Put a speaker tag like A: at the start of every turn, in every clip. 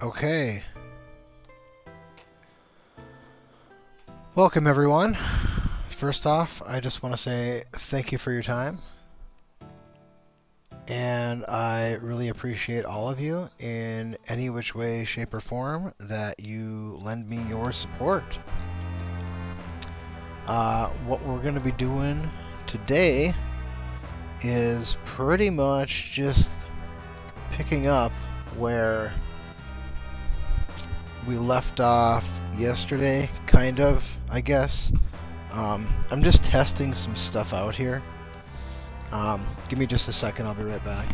A: Okay. Welcome, everyone. First off, I just want to say thank you for your time. And I really appreciate all of you in any which way, shape, or form that you lend me your support. What we're going to be doing today is pretty much just picking up where we left off yesterday, kind of, I guess. I'm just testing some stuff out here. Give me just a second, I'll be right back.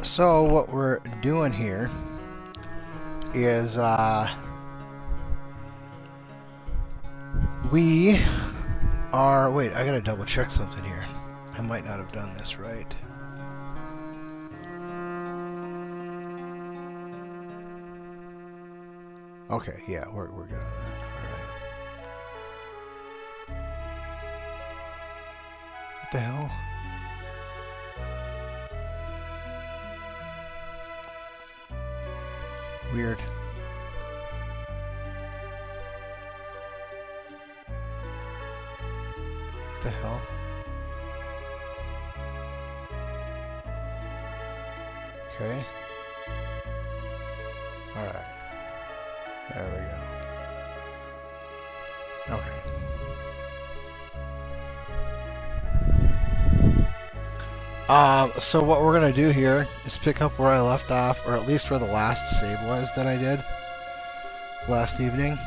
A: So what we're doing here is we are... Wait, I gotta double check something here. I might not have done this right. Okay, yeah, we're good on that. Alright. What the hell? Weird. What the hell? Okay. Alright. There we go. Okay. So what we're gonna do here is pick up where I left off, or at least where the last save was that I did last evening.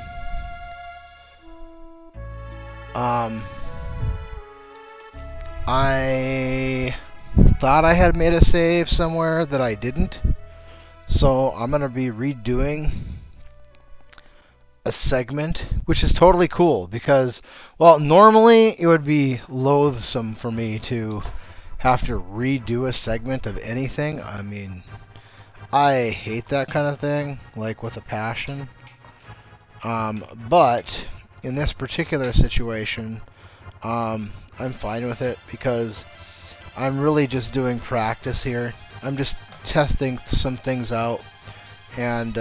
A: I thought I had made a save somewhere that I didn't, so I'm gonna be redoing a segment, which is totally cool because, well, normally it would be loathsome for me to have to redo a segment of anything. I mean, I hate that kind of thing, like with a passion. But in this particular situation, I'm fine with it because I'm really just doing practice here. I'm just testing some things out and,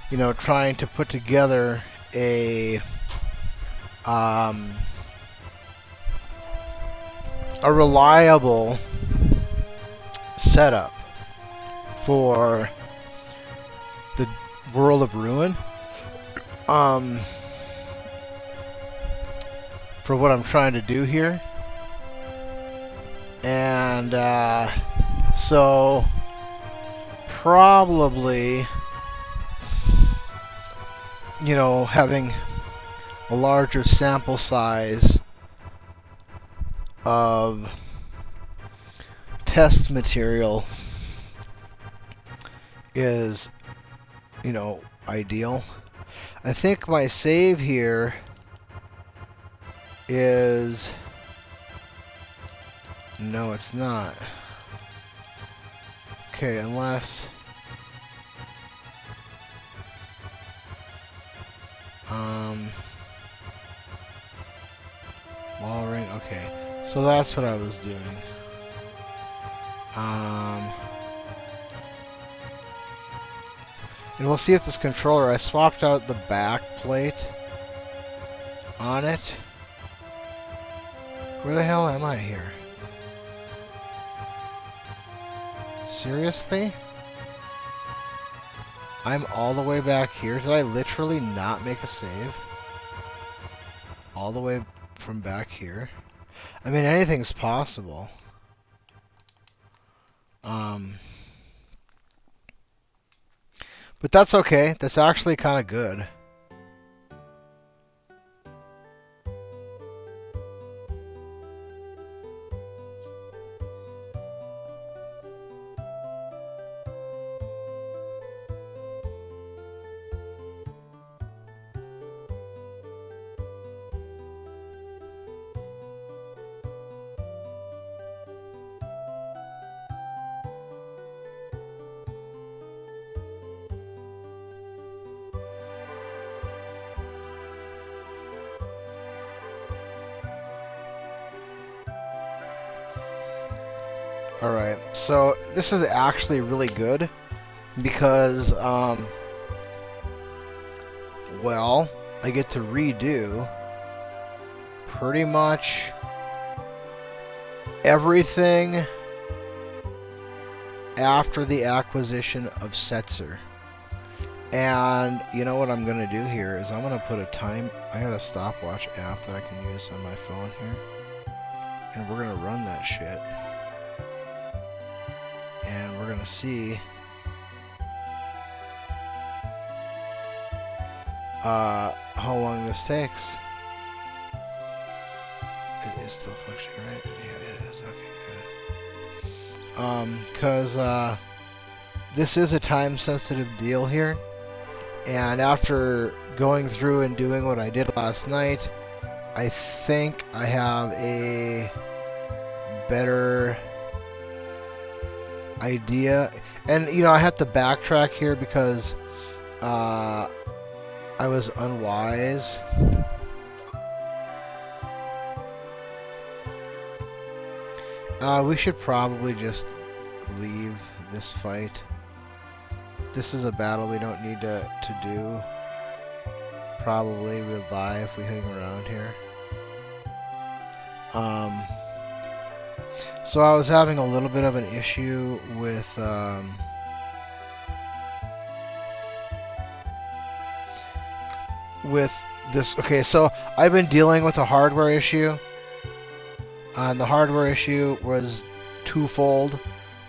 A: you know, trying to put together a reliable setup for the World of Ruin. For what I'm trying to do here. And so probably, you know, having a larger sample size of test material is, you know, ideal. I think my save here is... No, it's not. Okay, unless... Wall ring, okay. So that's what I was doing. And we'll see if this controller... I swapped out the back plate on it. Where the hell am I here? Seriously? I'm all the way back here? Did I literally not make a save? All the way from back here? I mean, anything's possible. But that's okay. That's actually kind of good. Alright, so this is actually really good because, well, I get to redo pretty much everything after the acquisition of Setzer. And you know what I'm going to do here is I'm going to put a time... I got a stopwatch app that I can use on my phone here. And we're going to run that shit. And we're going to see how long this takes. It is still functioning, right? Yeah, it is. Okay, good. Because this is a time-sensitive deal here. And after going through and doing what I did last night, I think I have a better idea. And, you know, I have to backtrack here because I was unwise. We should probably just leave this fight. This is a battle we don't need to do. Probably we'll die if we hang around here. So I was having a little bit of an issue with this. Okay, so I've been dealing with a hardware issue. And the hardware issue was twofold.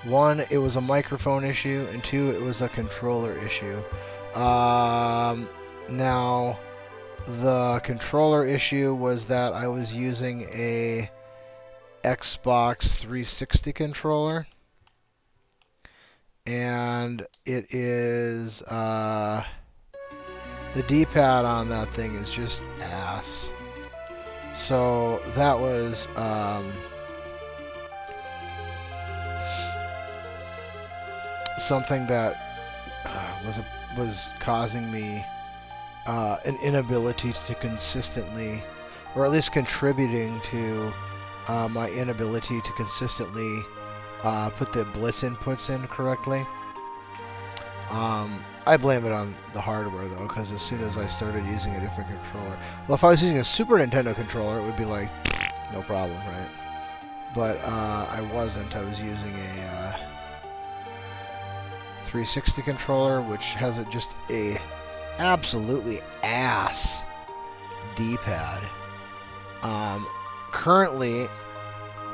A: One, it was a microphone issue, and two, it was a controller issue. Now, the controller issue was that I was using a Xbox 360 controller, and it is, the D-pad on that thing is just ass. So that was something that was causing me an inability to consistently, or at least contributing to my inability to consistently put the blitz inputs in correctly. I blame it on the hardware, though, because as soon as I started using a different controller... Well, if I was using a Super Nintendo controller, it would be like, no problem, right? But I wasn't. I was using a 360 controller, which has just a absolutely ass D-pad. Currently,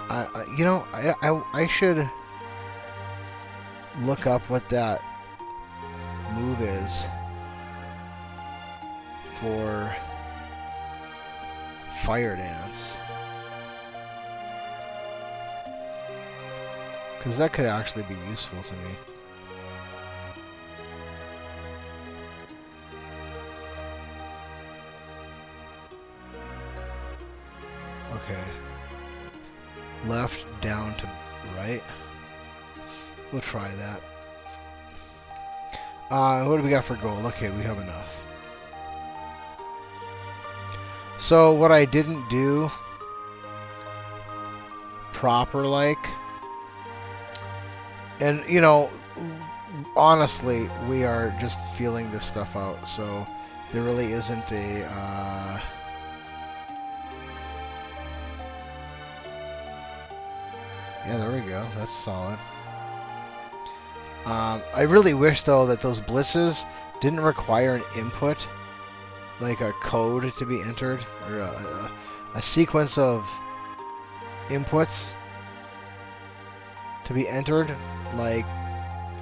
A: I should look up what that move is for Fire Dance, because that could actually be useful to me. Okay, left down to right. We'll try that. What do we got for gold? Okay, we have enough. So what I didn't do proper, like, and you know, honestly, we are just feeling this stuff out, so there really isn't a Yeah, there we go. That's solid. I really wish, though, that those blitzes didn't require an input, like a code to be entered, or a sequence of inputs to be entered. Like,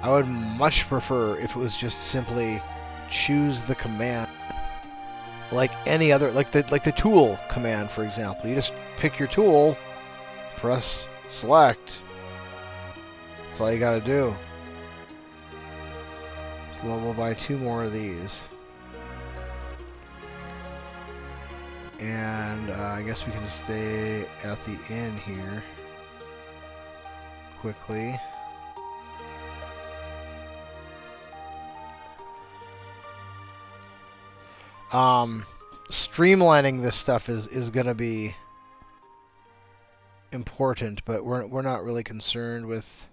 A: I would much prefer if it was just simply choose the command, like any other, like the tool command, for example. You just pick your tool, press select. That's all you gotta do. So we'll buy 2 more of these. And I guess we can stay at the inn here quickly. Streamlining this stuff is going to be important, but we're not really concerned with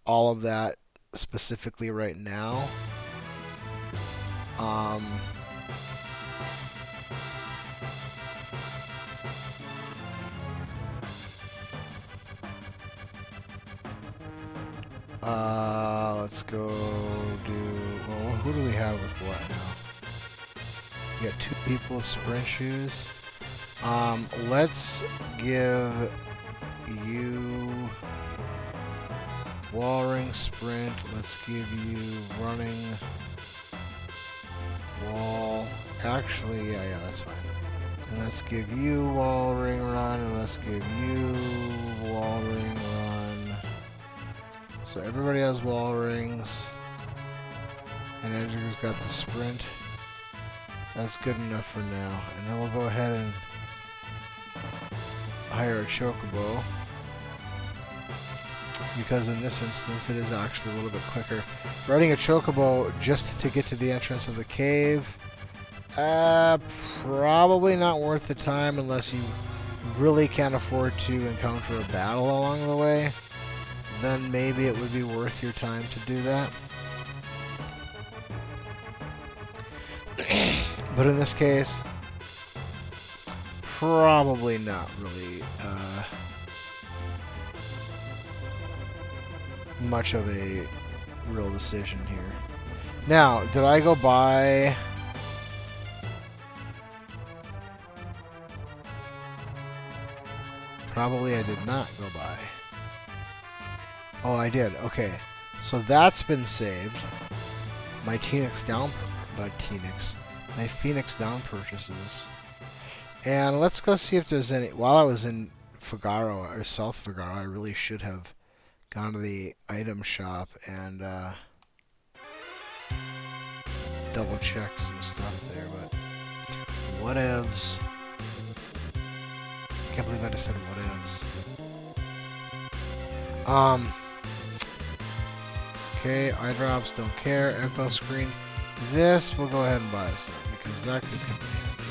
A: all of that specifically right now. Let's go do... Well, who do we have with what now? We got 2 people with sprint shoes. Let's give you wall ring sprint. Let's give you running wall. Actually, yeah, that's fine. And let's give you wall ring run, and let's give you wall ring run. So everybody has wall rings, and Edgar's got the sprint. That's good enough for now. And then we'll go ahead and hire a chocobo, because in this instance it is actually a little bit quicker. Riding a chocobo just to get to the entrance of the cave, probably not worth the time unless you really can't afford to encounter a battle along the way. Then maybe it would be worth your time to do that. But in this case, probably not really much of a real decision here. Now, did I go by... Probably I did not go by. Oh, I did. Okay. So that's been saved. My Phoenix Down... Not Phoenix. My Phoenix Down purchases. And let's go see if there's any... While I was in Figaro, or South Figaro, I really should have gone to the item shop and double check some stuff there, but whatevs. Can't believe I just said whatevs. Okay, eye drops, don't care. Echo screen. This we'll go ahead and buy some because that could come in handy.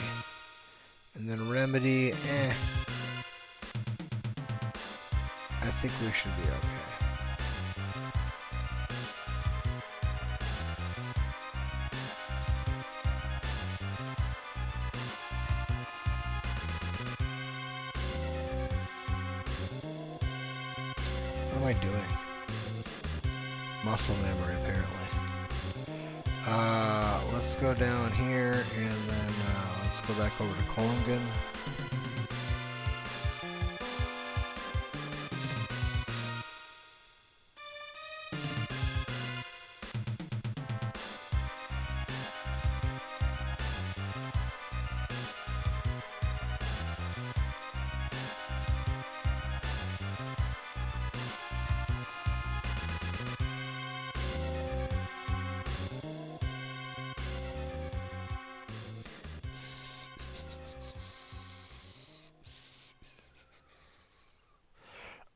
A: And then remedy, I think we should be okay. What am I doing? Muscle memory, apparently. Let's go down here, and then let's go back over to Kolingen.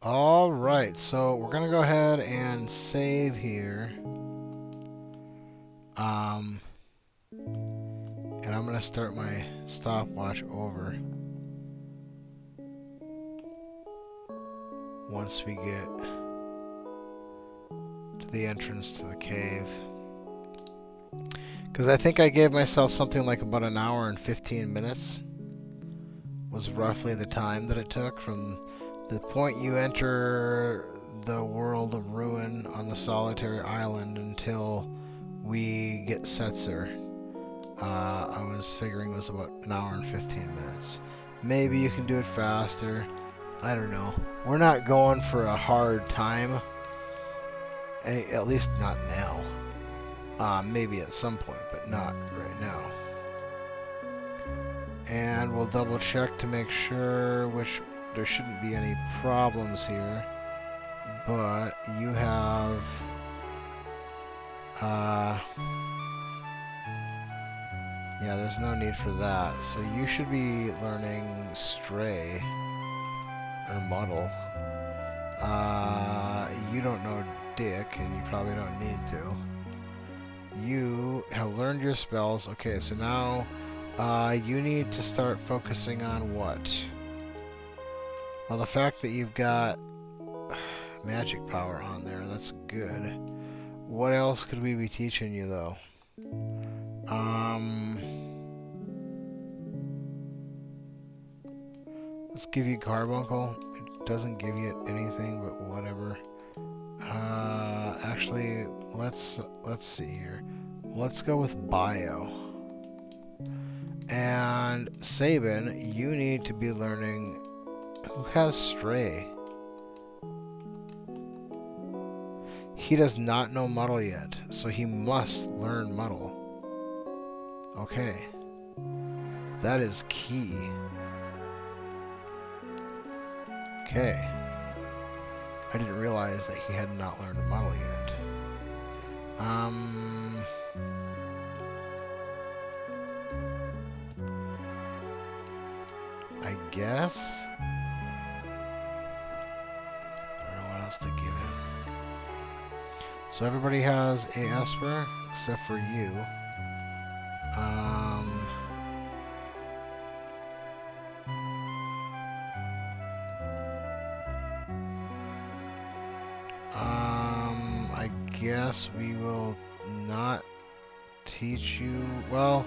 A: Alright, so we're going to go ahead and save here. And I'm going to start my stopwatch over once we get to the entrance to the cave. Because I think I gave myself something like about an hour and 15 minutes was roughly the time that it took from The point you enter the world of ruin on the solitary island until we get Setzer. I was figuring it was about an hour and 15 minutes. Maybe you can do it faster. I don't know. We're not going for a hard time. At least not now. Maybe at some point, but not right now. And we'll double check to make sure which there shouldn't be any problems here. But you have yeah, there's no need for that. So you should be learning Stray or Muddle. You don't know Dick, and you probably don't need to. You have learned your spells. Okay, so now you need to start focusing on what? Well, the fact that you've got magic power on there, that's good. What else could we be teaching you, though? Let's give you Carbuncle. It doesn't give you anything, but whatever. Actually, let's see here. Let's go with Bio. And Sabin, you need to be learning. Who has Stray? He does not know Muddle yet, so he must learn Muddle. Okay. That is key. Okay. I didn't realize that he had not learned Muddle yet. I guess? I don't know what else to give him. So everybody has a Esper, except for you. I guess we will not teach you, well,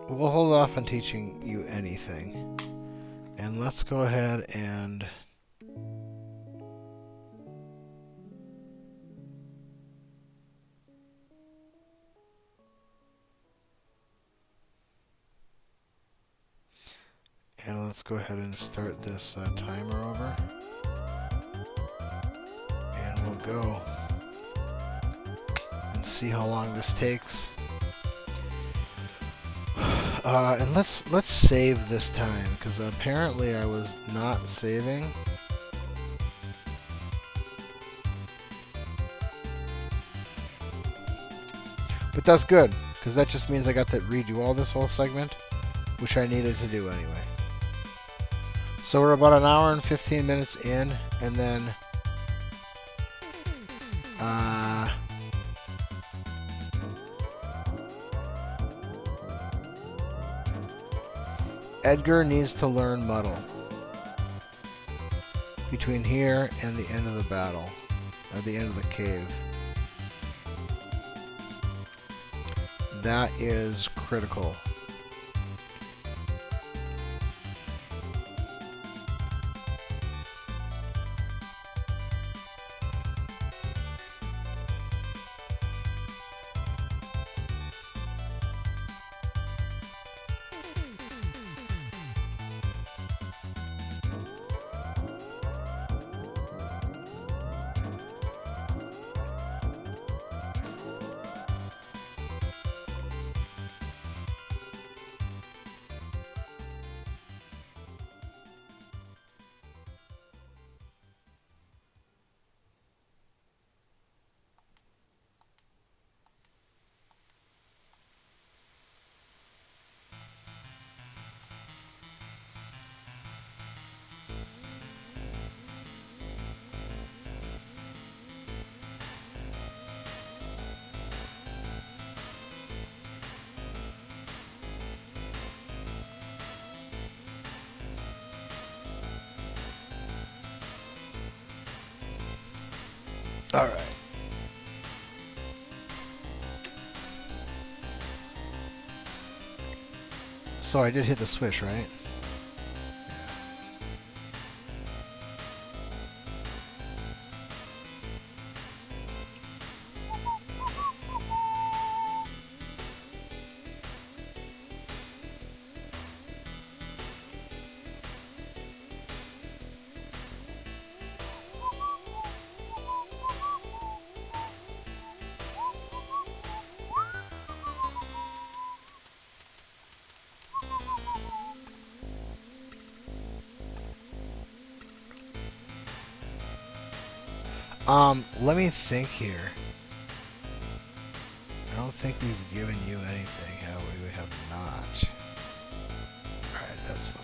A: we'll hold off on teaching you anything. And let's go ahead and let's go ahead and start this timer over. And we'll go and see how long this takes. And let's save this time, because apparently I was not saving. But that's good, because that just means I got to redo all this whole segment, which I needed to do anyway. So we're about an hour and 15 minutes in, and then Edgar needs to learn Muddle between here and the end of the battle, or the end of the cave. That is critical. All right. So I did hit the switch, right? Let me think here. I don't think we've given you anything, have we? We have not. Alright, that's fine.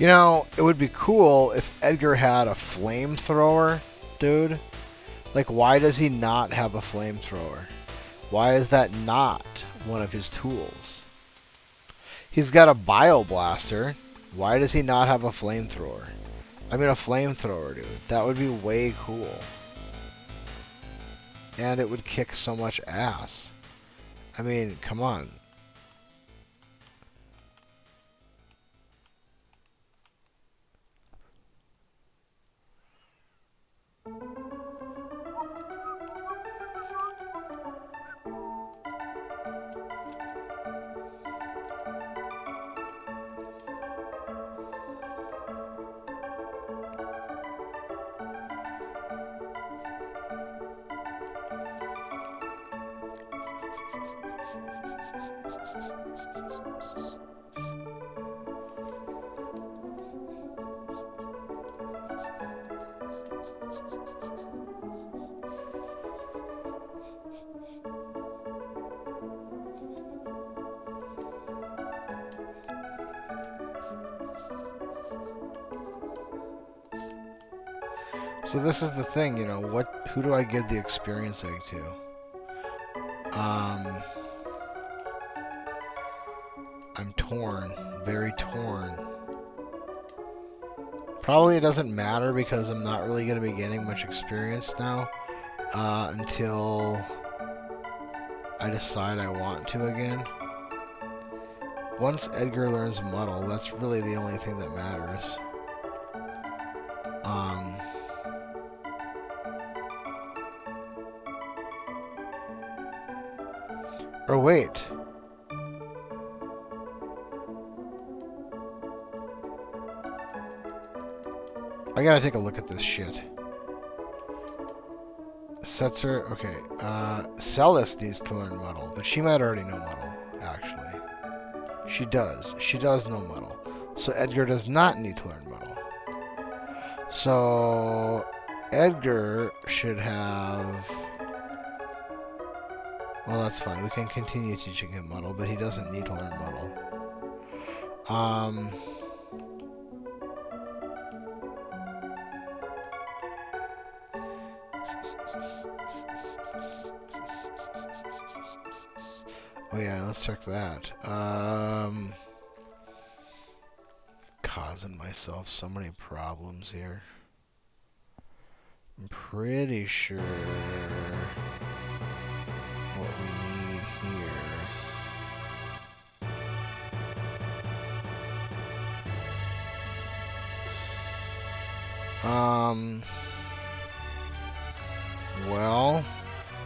A: You know, it would be cool if Edgar had a flamethrower, dude. Like, why does he not have a flamethrower? Why is that not one of his tools? He's got a bioblaster. Why does he not have a flamethrower? I mean, a flamethrower, dude. That would be way cool. And it would kick so much ass. I mean, come on. So this is the thing, you know, who do I give the experience egg to? I'm torn, very torn. Probably it doesn't matter because I'm not really going to be getting much experience now until I decide I want to again. Once Edgar learns Muddle, that's really the only thing that matters. Or wait. I gotta take a look at this shit. Setzer, okay. Celis needs to learn Muddle, but she might already know Muddle, actually. She does. She does know Muddle. So Edgar does not need to learn Muddle. So Edgar should have... Well, that's fine. We can continue teaching him Muddle, but he doesn't need to learn Muddle. Oh yeah, let's check that. Causing myself so many problems here. I'm pretty sure what we need here. Well,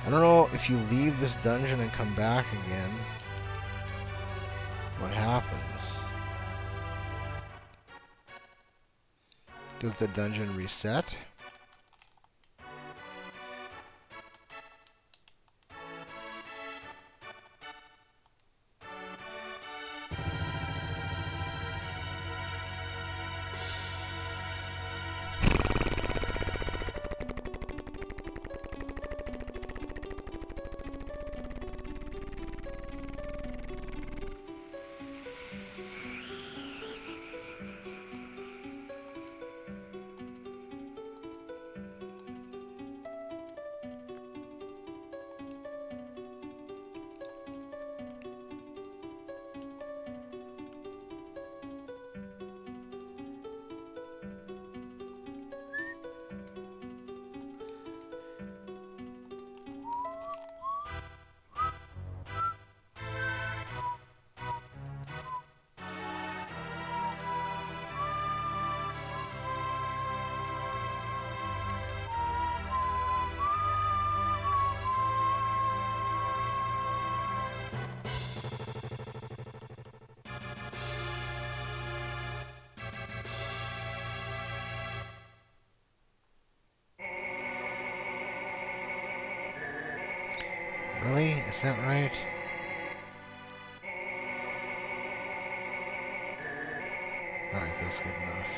A: I don't know if you leave this dungeon and come back again, what happens? Does the dungeon reset? Really? Is that right? Alright, that's good enough.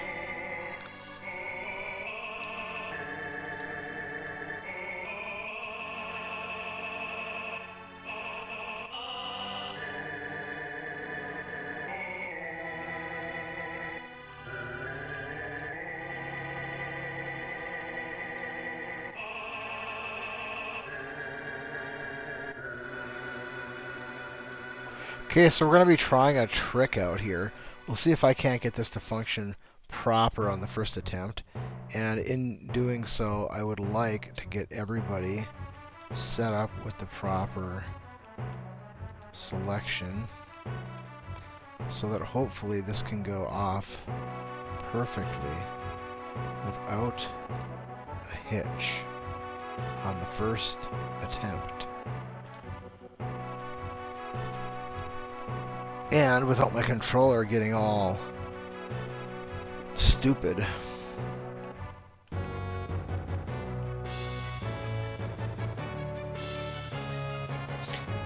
A: Okay, so we're going to be trying a trick out here. We'll see if I can't get this to function proper on the first attempt. And in doing so, I would like to get everybody set up with the proper selection so that hopefully this can go off perfectly without a hitch on the first attempt. And without my controller getting all stupid.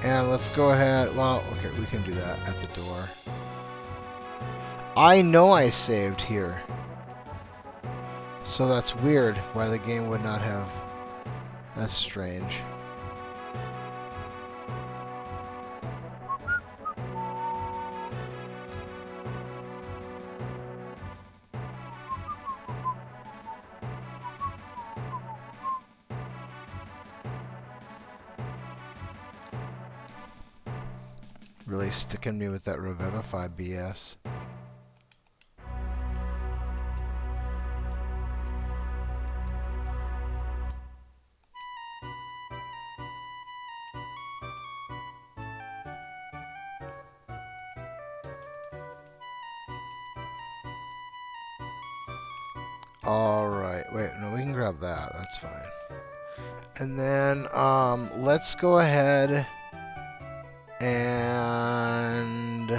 A: And let's go ahead. Well, okay, we can do that at the door. I know I saved here. So that's weird why the game would not have. That's strange. Really sticking me with that Revivify BS. Alright, wait, no, we can grab that, that's fine. And then, let's go ahead and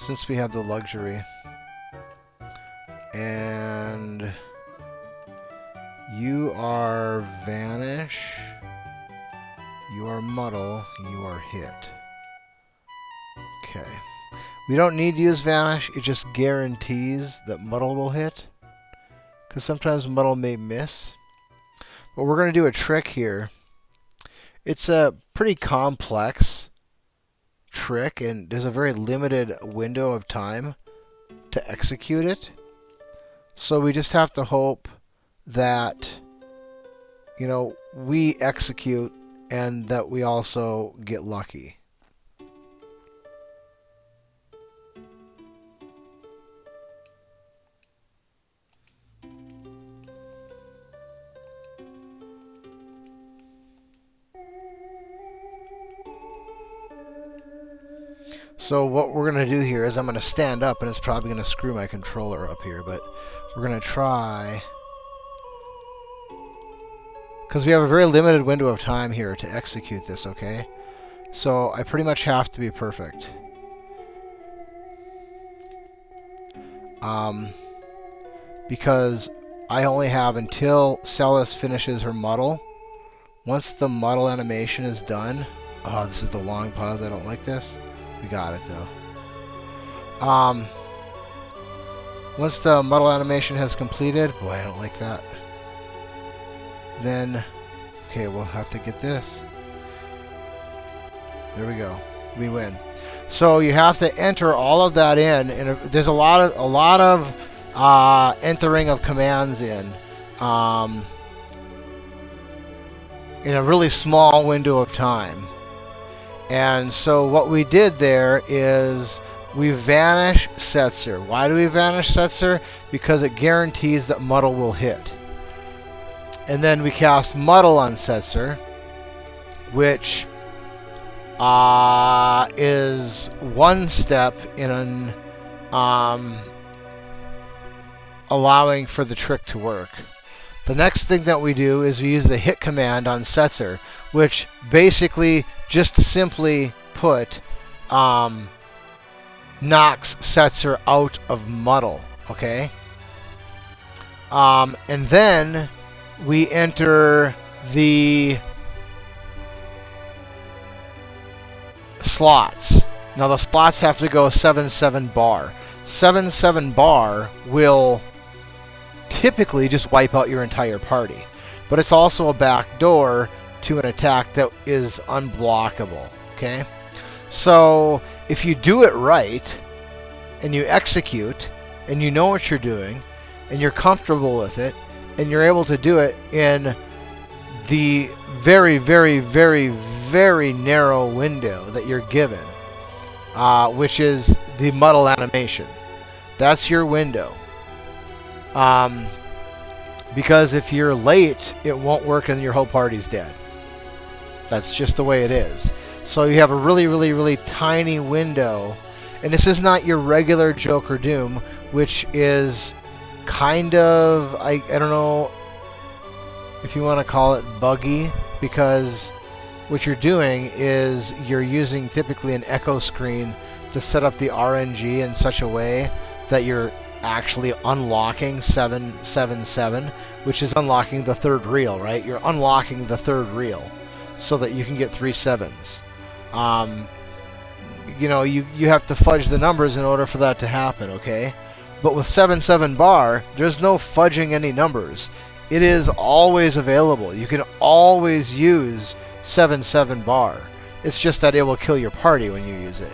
A: since we have the luxury, and you are Vanish, you are Muddle, you are Hit. Okay. We don't need to use Vanish, it just guarantees that Muddle will hit. Because sometimes Muddle may miss. But we're going to do a trick here. It's a pretty complex trick, and there's a very limited window of time to execute it. So we just have to hope that, you know, we execute and that we also get lucky. So what we're going to do here is I'm going to stand up, and it's probably going to screw my controller up here, but we're going to try, because we have a very limited window of time here to execute this, okay? So I pretty much have to be perfect. Because I only have until Celes finishes her Muddle. Once the Muddle animation is done, oh, this is the long pause, I don't like this. We got it though. Once the Muddle animation has completed, boy, I don't like that. Then, okay, we'll have to get this. There we go. We win. So you have to enter all of that in, and there's a lot of entering of commands in a really small window of time. And so what we did there is we vanish Setzer. Why do we vanish Setzer? Because it guarantees that Muddle will hit. And then we cast Muddle on Setzer, which is one step in allowing for the trick to work. The next thing that we do is we use the hit command on Setzer, which basically, just simply put, knocks Setzer out of Muddle. Okay. And then we enter the slots. Now the slots have to go 7/7 bar. 7/7 bar will typically just wipe out your entire party, but it's also a backdoor to an attack that is unblockable. Okay, so if you do it right and you execute and you know what you're doing and you're comfortable with it and you're able to do it in the very, very, very, very narrow window that you're given, which is the Muddle animation. That's your window. Because if you're late, it won't work and your whole party's dead. That's just the way it is. So you have a really, really, really tiny window. And this is not your regular Joker Doom, which is kind of, I don't know if you want to call it buggy, because what you're doing is you're using typically an echo screen to set up the RNG in such a way that you're actually unlocking 7/7/7, which is unlocking the third reel, right? You're unlocking the third reel so that you can get 3 7s. You know, you have to fudge the numbers in order for that to happen, okay? But with 7/7 bar, there's no fudging any numbers. It is always available. You can always use 7/7 bar. It's just that it will kill your party when you use it.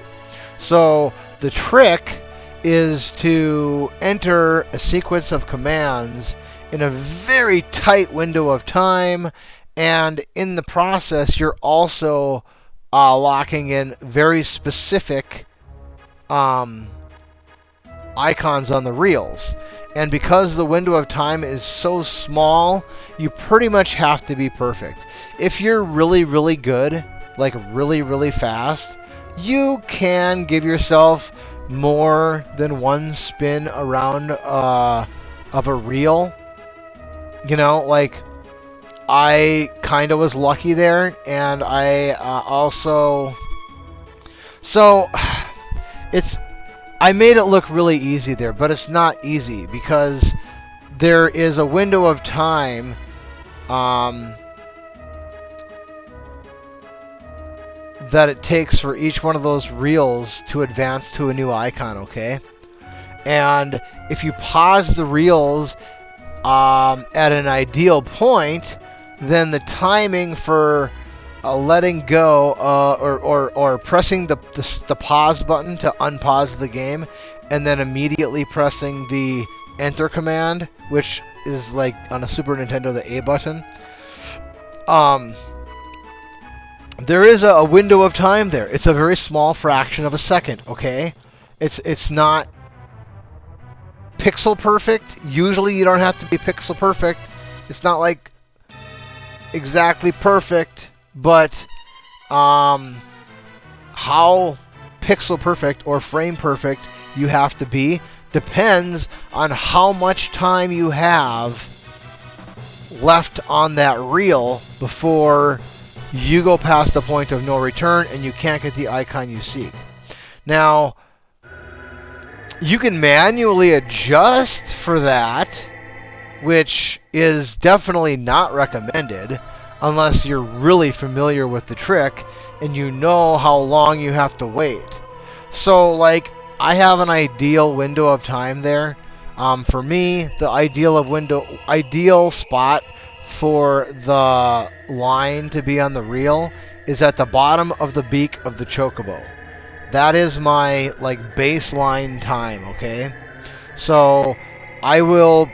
A: So the trick is to enter a sequence of commands in a very tight window of time, and in the process you're also locking in very specific icons on the reels. And because the window of time is so small, you pretty much have to be perfect. If you're really, really good, like really, really fast, you can give yourself more than one spin around of a reel. You know, like I kind of was lucky there, and I also, so I made it look really easy there, but it's not easy because there is a window of time that it takes for each one of those reels to advance to a new icon, okay? And if you pause the reels at an ideal point, then the timing for letting go or pressing the pause button to unpause the game and then immediately pressing the enter command, which is like on a Super Nintendo the A button, there is a window of time there. It's a very small fraction of a second, okay? It's not pixel perfect. Usually you don't have to be pixel perfect. It's not like exactly perfect, but how pixel perfect or frame perfect you have to be depends on how much time you have left on that reel before you go past the point of no return and you can't get the icon you seek. Now, you can manually adjust for that, which is definitely not recommended unless you're really familiar with the trick and you know how long you have to wait. So, like, I have an ideal window of time there. For me, the ideal spot for the line to be on the reel is at the bottom of the beak of the chocobo. That is my like baseline time, okay? So I will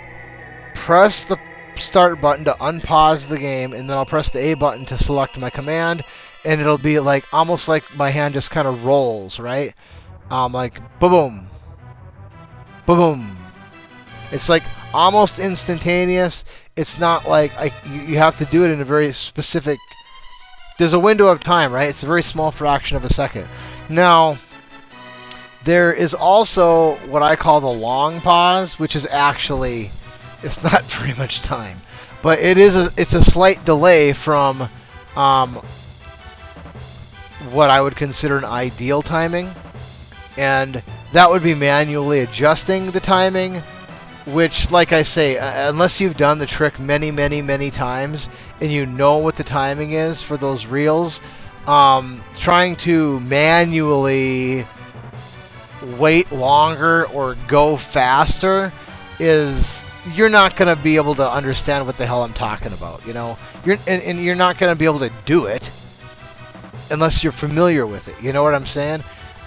A: press the start button to unpause the game, and then I'll press the A button to select my command, and it'll be like almost like my hand just kind of rolls, right? Like boom, boom. It's like almost instantaneous. It's not like you have to do it in a very specific. There's a window of time, right? It's a very small fraction of a second. Now, there is also what I call the long pause, which is actually, it's not very much time, but it's a slight delay from what I would consider an ideal timing, and that would be manually adjusting the timing, which, like I say, unless you've done the trick many, many, many times and you know what the timing is for those reels, trying to manually wait longer or go faster is, you're not going to be able to understand what the hell I'm talking about, you know? And you're not going to be able to do it unless you're familiar with it. You know what I'm saying?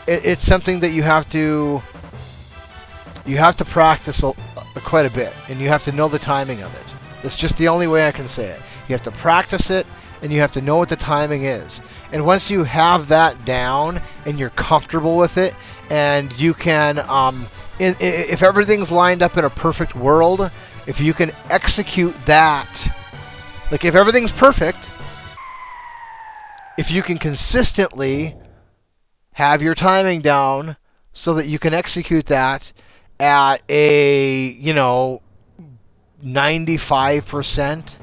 A: It's something that you have to practice quite a bit, and you have to know the timing of it. That's just the only way I can say it. You have to practice it, and you have to know what the timing is. And once you have that down and you're comfortable with it, and you can, if everything's lined up in a perfect world, if you can execute that, like if everything's perfect, if you can consistently have your timing down so that you can execute that at a, 95%,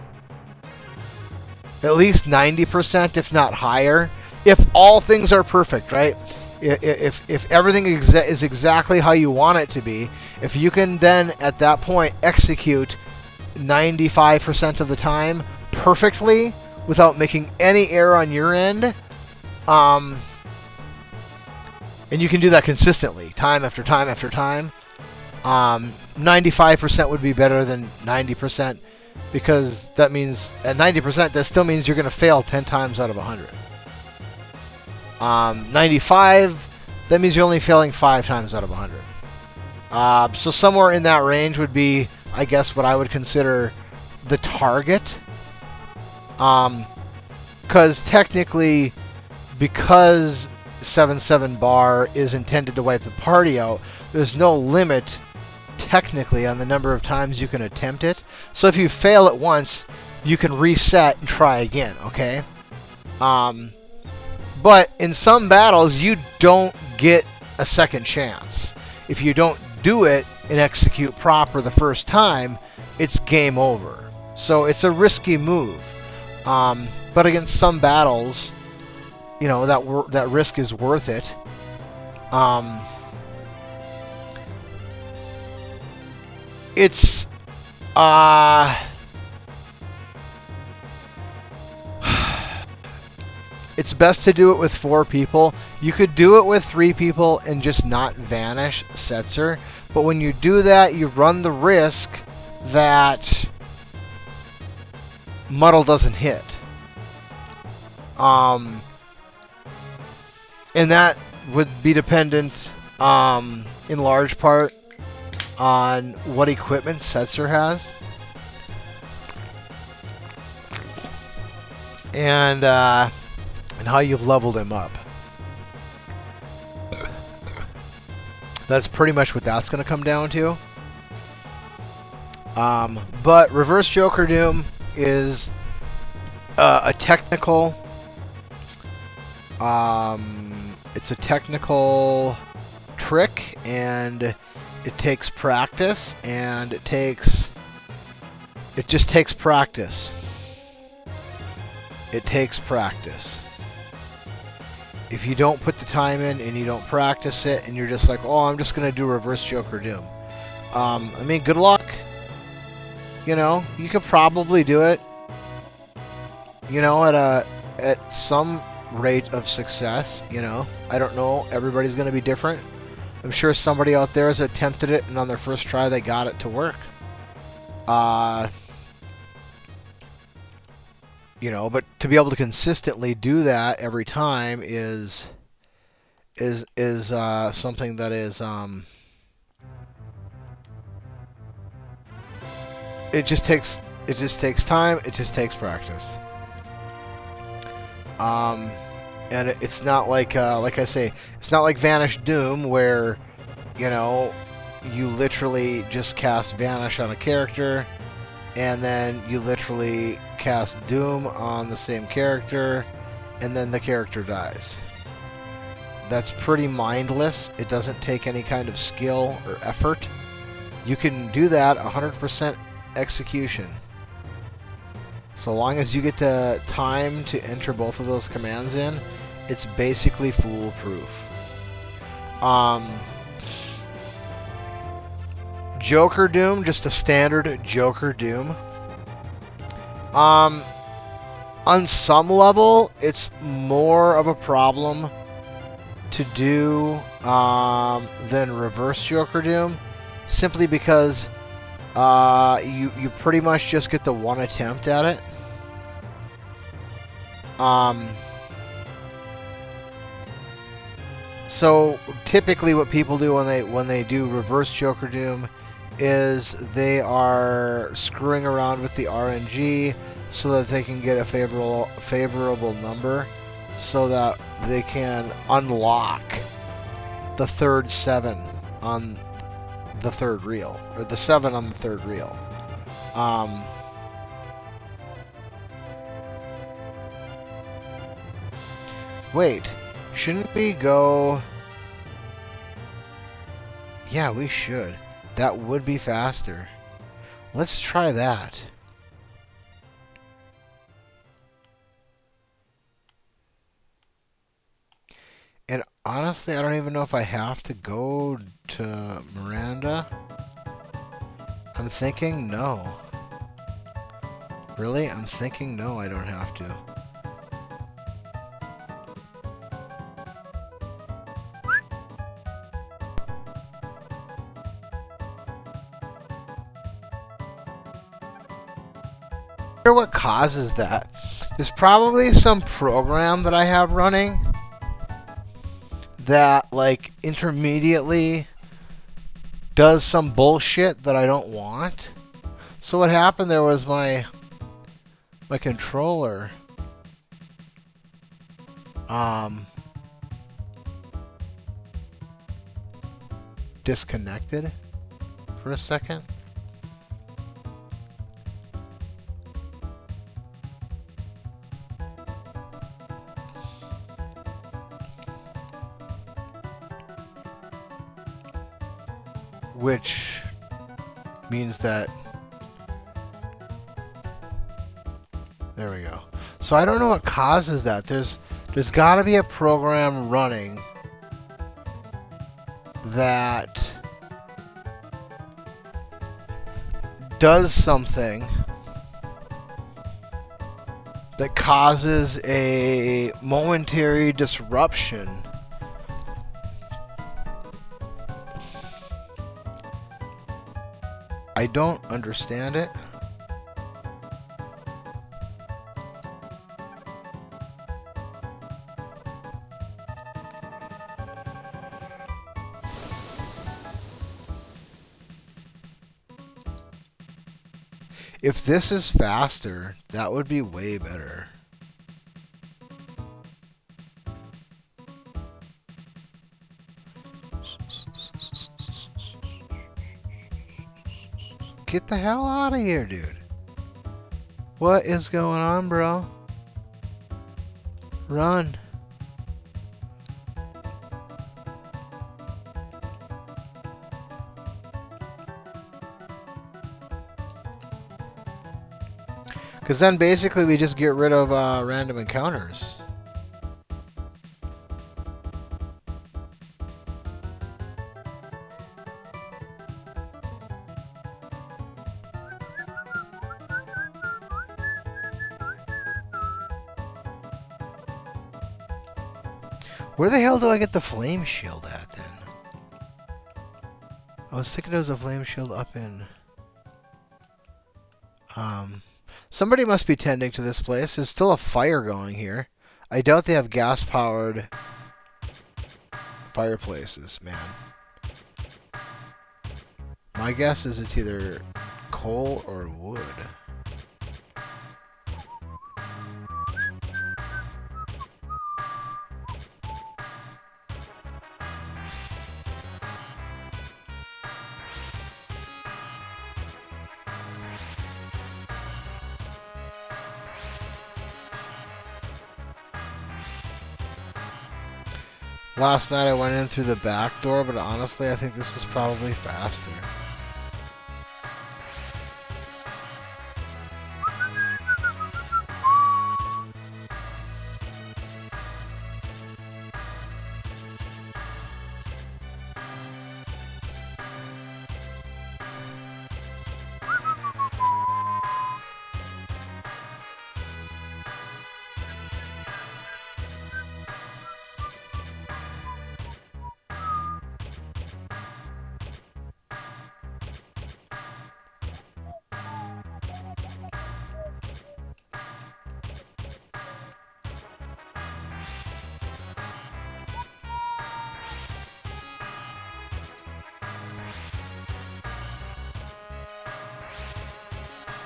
A: at least 90%, if not higher, if all things are perfect, right? If everything is exactly how you want it to be, if you can then at that point execute 95% of the time perfectly without making any error on your end, and you can do that consistently, time after time after time, 95% would be better than 90%, because that means at 90%, that still means you're going to fail 10 times out of 100. 95, that means you're only failing 5 times out of 100. So somewhere in that range would be, I guess, what I would consider the target. Because technically, because 7-7 bar is intended to wipe the party out, there's no limit technically on the number of times you can attempt it. So if you fail it once, you can reset and try again, okay? But in some battles, you don't get a second chance. If you don't do it and execute proper the first time, it's game over. So it's a risky move. But against some battles, that risk is worth it. It's it's best to do it with 4 people. You could do it with 3 people and just not vanish Setzer, but when you do that, you run the risk that Muddle doesn't hit. And that would be dependent, in large part, on what equipment Setzer has. And how you've leveled him up. That's pretty much what that's going to come down to. But Reverse Joker Doom is a technical... it's a technical trick, and it takes practice, and it just takes practice. It takes practice. If you don't put the time in and you don't practice it, and you're just like, oh, I'm just going to do Reverse Joker Doom. Good luck. You could probably do it, at some rate of success, I don't know. Everybody's going to be different. I'm sure somebody out there has attempted it, and on their first try, they got it to work. But to be able to consistently do that every time is something that is, it just takes time. It just takes practice. And it's not like I say, it's not like Vanish Doom where, you literally just cast Vanish on a character, and then you literally cast Doom on the same character, and then the character dies. That's pretty mindless. It doesn't take any kind of skill or effort. You can do that 100% execution. So long as you get the time to enter both of those commands in, it's basically foolproof. Joker Doom, just a standard Joker Doom. On some level, it's more of a problem to do than reverse Joker Doom, simply because you pretty much just get the one attempt at it. So typically, what people do when they do reverse Joker Doom is they are screwing around with the RNG so that they can get a favorable number, so that they can unlock the third 7 on the third reel, or the 7 on the third reel. Wait, shouldn't we go? Yeah, we should. That would be faster. Let's try that. And honestly, I don't even know if I have to go to Miranda. I'm thinking no. Really? I'm thinking no, I don't have to. I wonder what causes that. There's probably some program that I have running that, like, intermediately does some bullshit that I don't want. So what happened there was my controller disconnected for a second. Which means that there we go. So I don't know what causes that. There's got to be a program running that does something that causes a momentary disruption. I don't understand it. If this is faster, that would be way better. Get the hell out of here, dude. What is going on, bro? Run. Because then basically we just get rid of random encounters. Where the hell do I get the flame shield at then? I was thinking there was a flame shield up in... Somebody must be tending to this place. There's still a fire going here. I doubt they have gas-powered fireplaces, man. My guess is it's either coal or wood. Last night I went in through the back door, but honestly I think this is probably faster.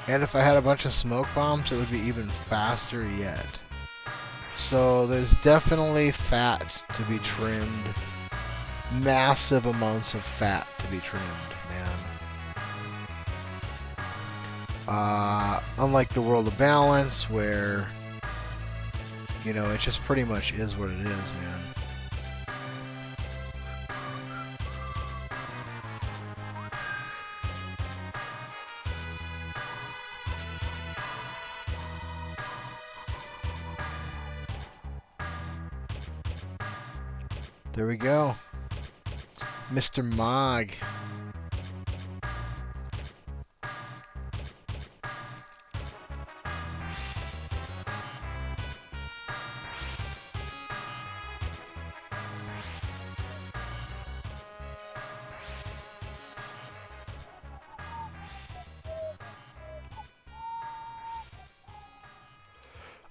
A: And if I had a bunch of smoke bombs, it would be even faster yet. So there's definitely fat to be trimmed. Massive amounts of fat to be trimmed, man. Unlike the World of Balance, where, you know, it just pretty much is what it is, man. There we go. Mr. Mog.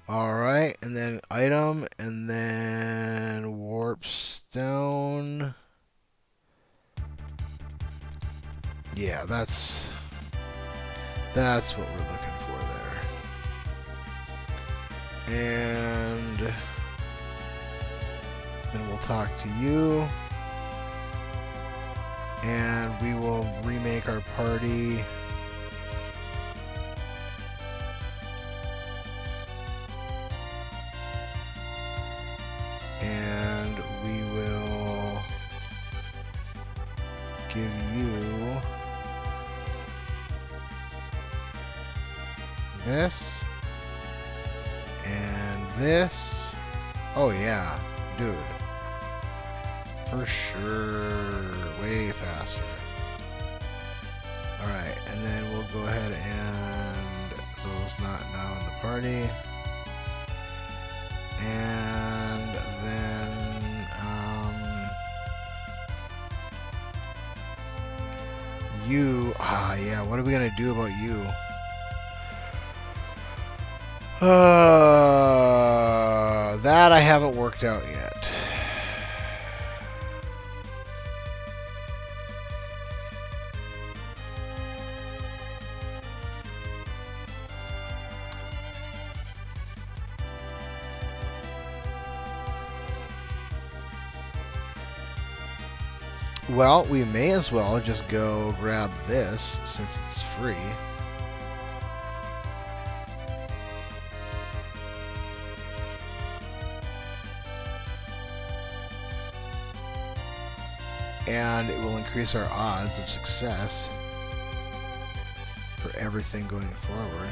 A: Alright, and then item, and then warp stone. Yeah, that's what we're looking for there. And then we'll talk to you. And we will remake our party. And we will give you this and this. Oh yeah, dude. For sure. Way faster. Alright, and then we'll go ahead and those not now in the party. And then you. Yeah, what are we gonna do about you? That I haven't worked out yet. Well, we may as well just go grab this since it's free. And it will increase our odds of success for everything going forward.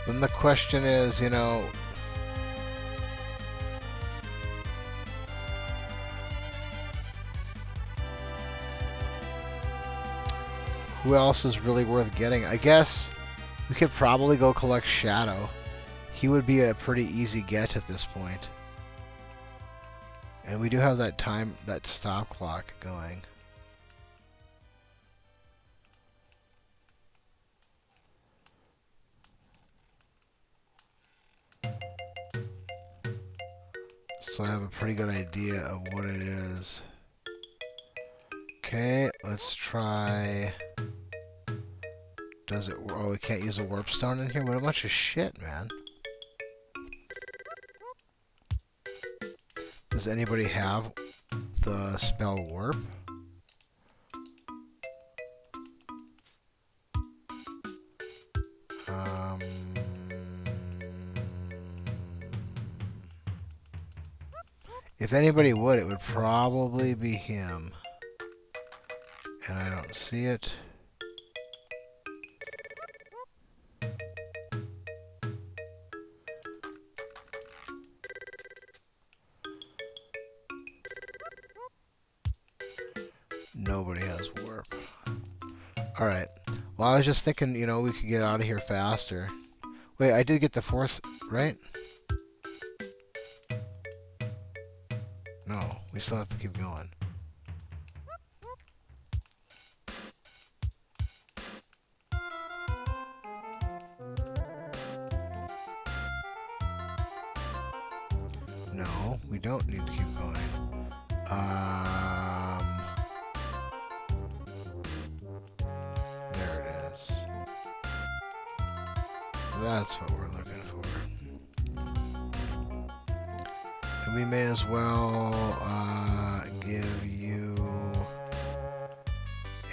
A: Then the question is, you know, who else is really worth getting? I guess we could probably go collect Shadow. He would be a pretty easy get at this point. And we do have that stop clock going. So I have a pretty good idea of what it is. Okay, let's try. Does it? Oh, we can't use a warp stone in here? What a bunch of shit, man. Does anybody have the spell warp? If anybody would, it would probably be him. And I don't see it. Nobody has warp. Alright. Well, I was just thinking, you know, we could get out of here faster. Wait, I did get the force, right? No, we still have to keep going. No, we don't need to keep going. There it is. That's what we're looking for. And we may as well give you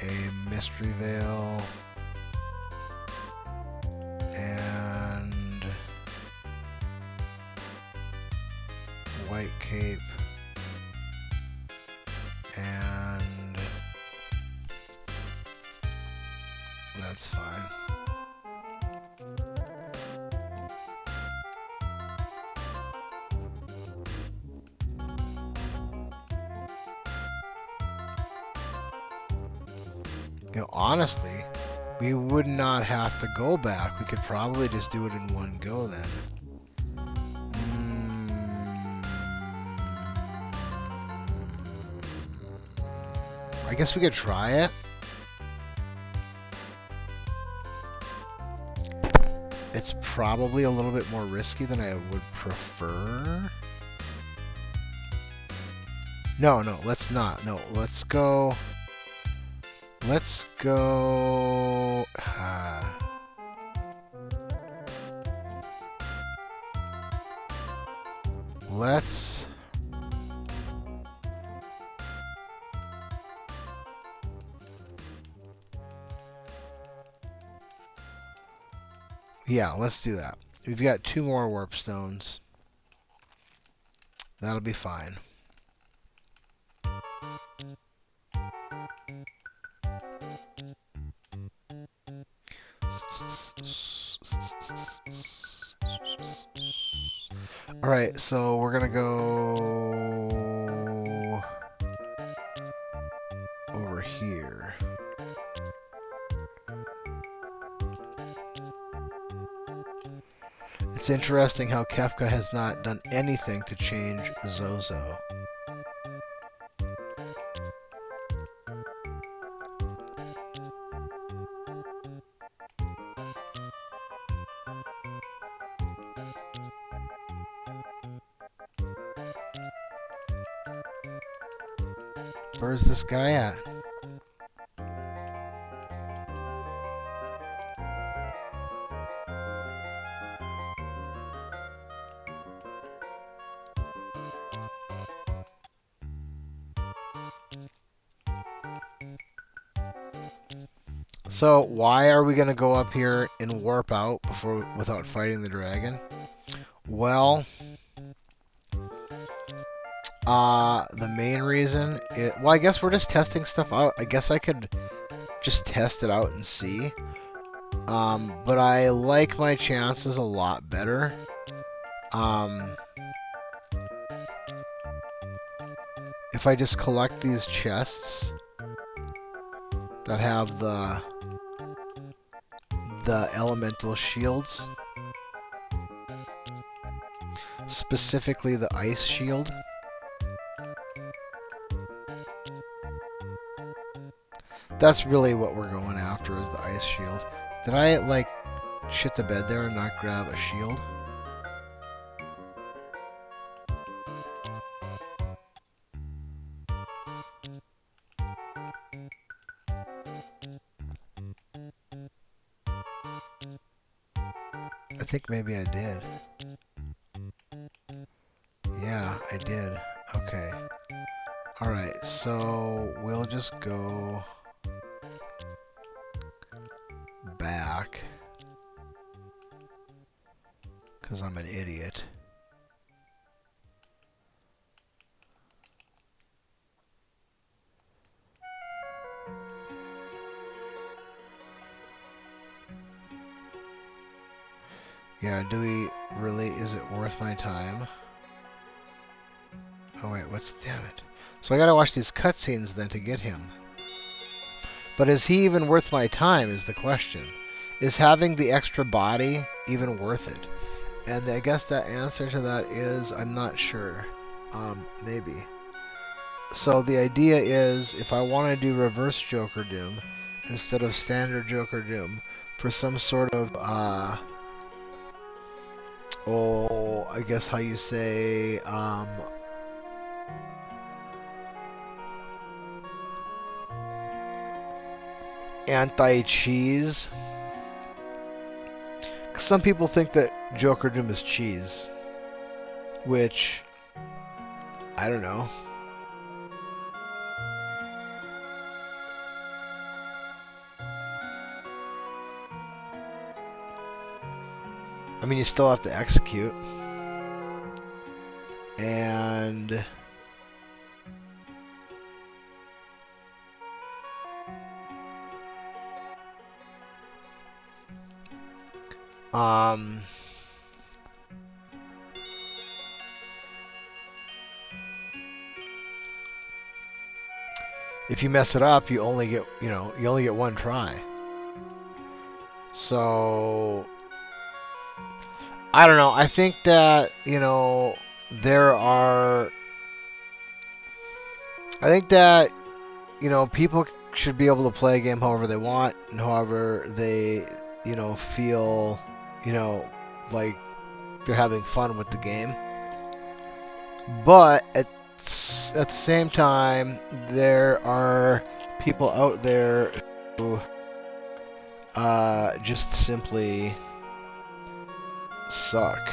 A: a mystery veil and white cape and that's fine. You know, honestly, we would not have to go back. We could probably just do it in one go then. I guess we could try it. It's probably a little bit more risky than I would prefer. No, let's not. No, let's go. Let's go. Let's. Yeah, let's do that. We've got 2 more warp stones. That'll be fine. Alright, so we're gonna go over here. It's interesting how Kefka has not done anything to change Zozo. Where's this guy at? So why are we gonna go up here and warp out without fighting the dragon? Well, the main reason well, I guess we're just testing stuff out. I guess I could just test it out and see. But I like my chances a lot better. If I just collect these chests that have the elemental shields, specifically the ice shield. That's really what we're going after, is the ice shield. Did I, like, shit the bed there and not grab a shield? I think maybe I did. Yeah, I did. Okay. Alright, so we'll just go back, because I'm an idiot. Yeah, do we really, is it worth my time? Oh wait, damn it. So I gotta watch these cutscenes then to get him. But is he even worth my time is the question. Is having the extra body even worth it? And I guess the answer to that is I'm not sure. Maybe. So the idea is if I want to do reverse Joker Doom instead of standard Joker Doom for some sort of, I guess how you say, anti-cheese. Some people think that Joker Doom is cheese, which I don't know. I mean, you still have to execute. And if you mess it up, you only get, you only get one try. So I don't know. I think that, there are, I think that, people should be able to play a game however they want and however they, feel, like they're having fun with the game. But at the same time, there are people out there who just simply suck.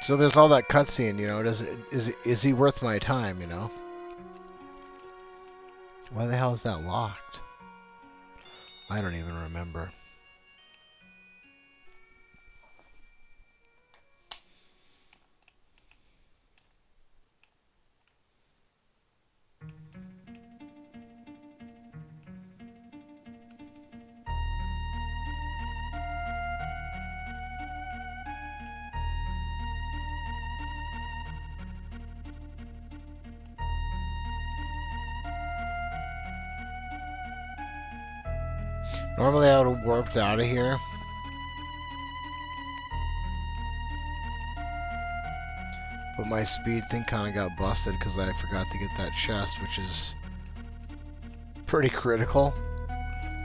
A: So there's all that cutscene, is he worth my time, Why the hell is that locked? I don't even remember. Normally I would have warped out of here. But my speed thing kind of got busted because I forgot to get that chest, which is pretty critical.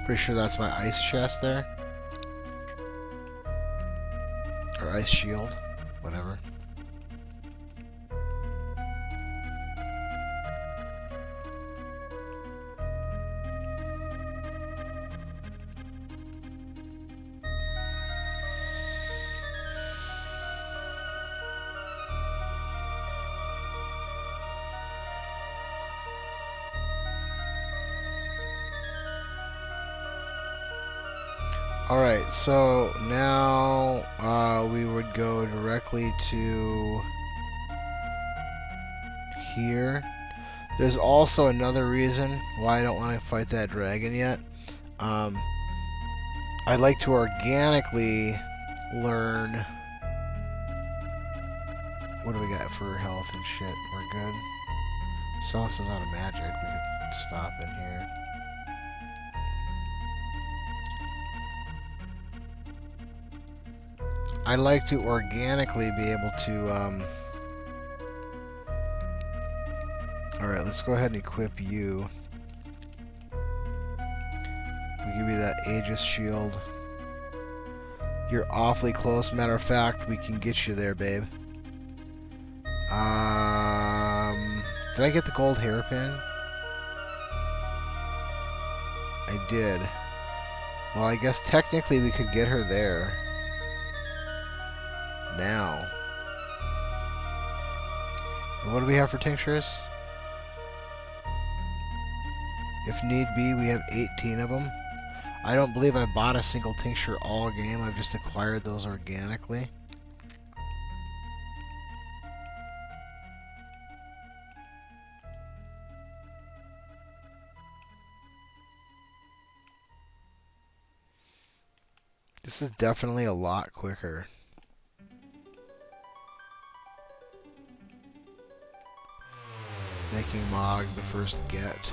A: Pretty sure that's my ice chest there. Or ice shield. Whatever. Alright, so now we would go directly to here. There's also another reason why I don't want to fight that dragon yet. I'd like to organically learn... What do we got for health and shit? We're good. Sauce is out of magic. We could stop in here. I'd like to organically be able to, Alright, let's go ahead and equip you. We'll give you that Aegis shield. You're awfully close. Matter of fact, we can get you there, babe. Did I get the gold hairpin? I did. Well, I guess technically we could get her there. Now. What do we have for tinctures? If need be, we have 18 of them. I don't believe I bought a single tincture all game. I've just acquired those organically. This is definitely a lot quicker. Making Mog the first get.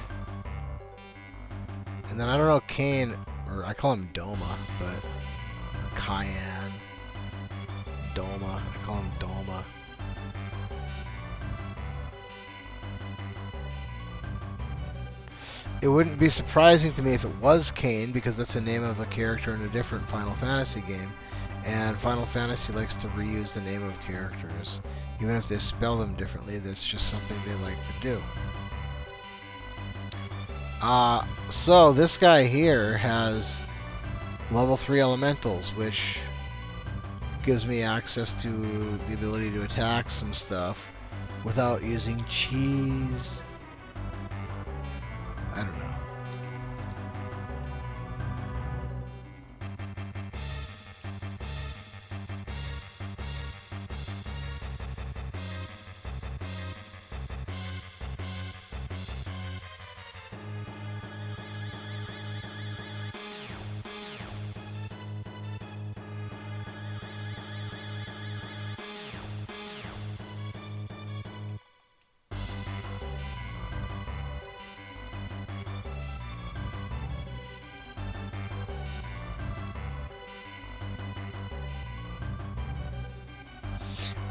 A: And then I don't know, Kane, or I call him Doma, but Cayenne, Doma, I call him Doma. It wouldn't be surprising to me if it was Kane, because that's the name of a character in a different Final Fantasy game. And Final Fantasy likes to reuse the name of characters. Even if they spell them differently, that's just something they like to do. So this guy here has level 3 elementals, which gives me access to the ability to attack some stuff without using cheese. I don't know.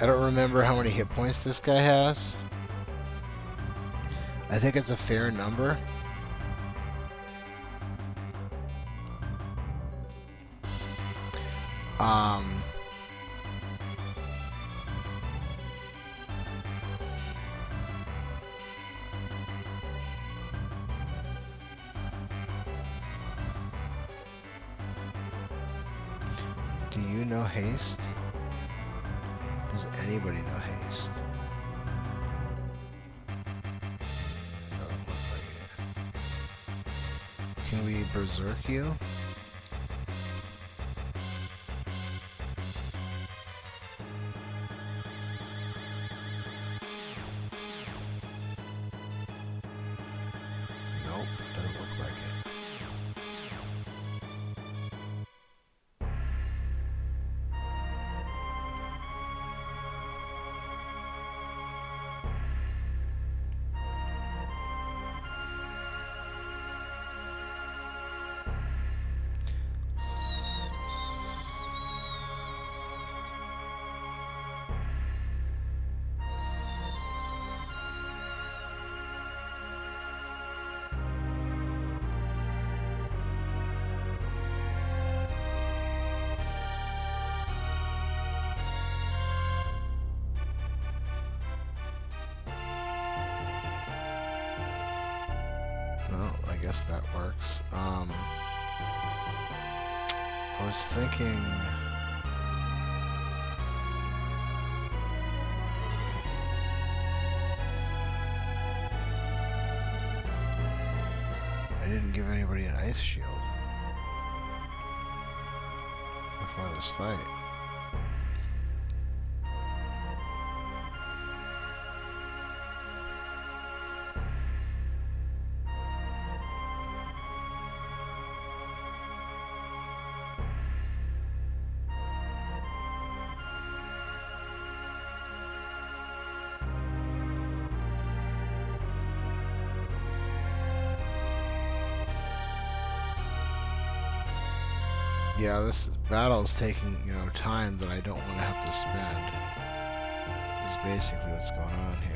A: I don't remember how many hit points this guy has. I think it's a fair number. Do you know haste? Does anybody know haste? Doesn't look like it. Can we berserk you? Nope, doesn't look like it. Well, I guess that works. I was thinking... I didn't give anybody an ice shield before this fight. Yeah, this battle is taking, time that I don't want to have to spend. Is basically what's going on here.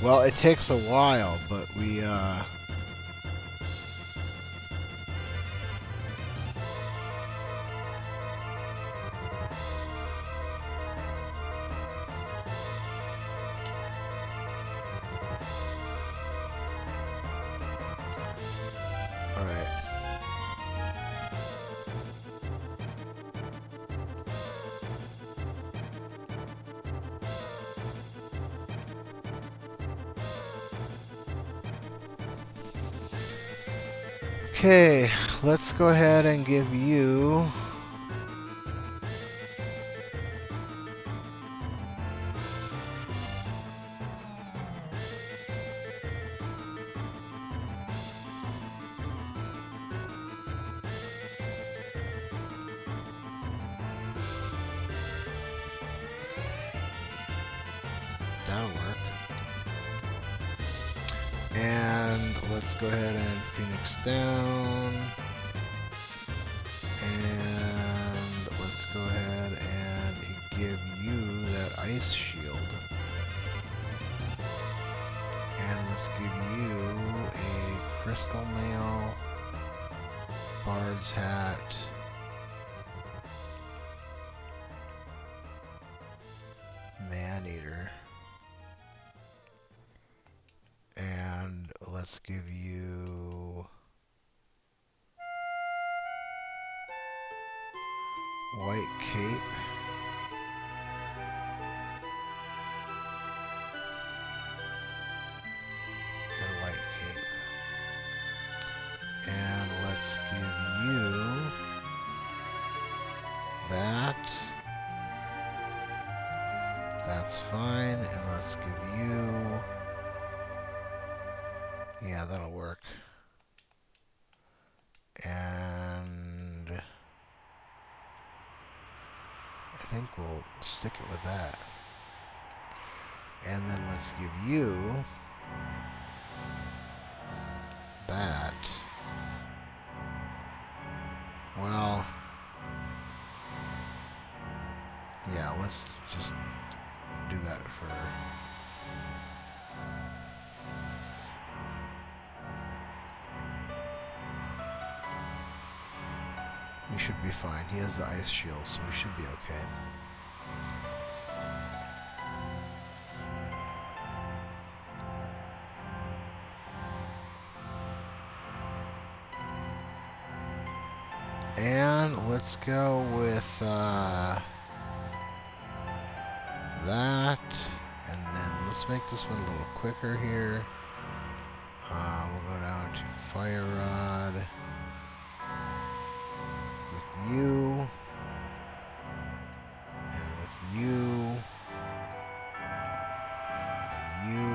A: Well, it takes a while, but we, alright. Okay, let's go ahead and give you... That'll work. And let's go ahead and Phoenix down. And let's go ahead and give you that ice shield. And let's give you a crystal mail, bard's hat, man-eater. And let's give you white cape. And white cape. And let's give you that. That's fine. And let's give you... Yeah, that'll work. And I think we'll stick it with that. And then let's give you that. Well, yeah, let's just do that for... We should be fine. He has the ice shield, so we should be okay. And let's go with that. And then let's make this one a little quicker here. We'll go down to Fire Rod. With you. And with you. And you.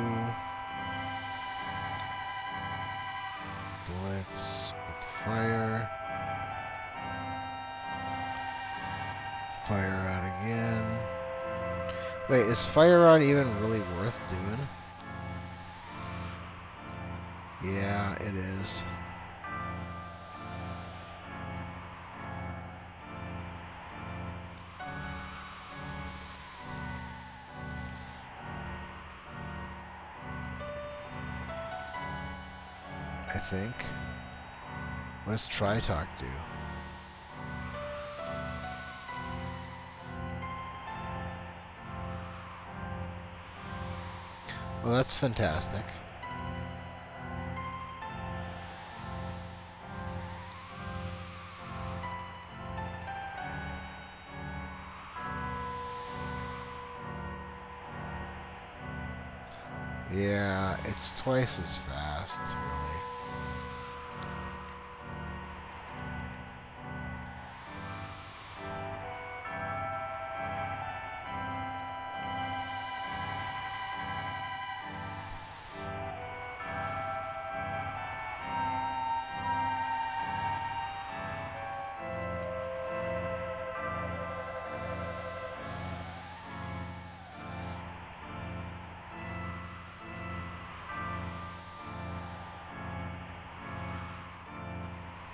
A: Blitz with fire. Fire Rod again. Wait, is Fire Rod even really worth doing? Yeah, it is. I think. What does Tri-Talk do? Well, that's fantastic. Yeah, it's twice as fast, really.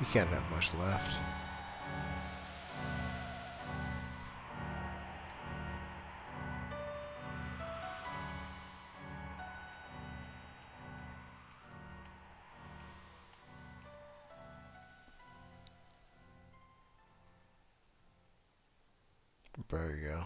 A: You can't have much left. There you go.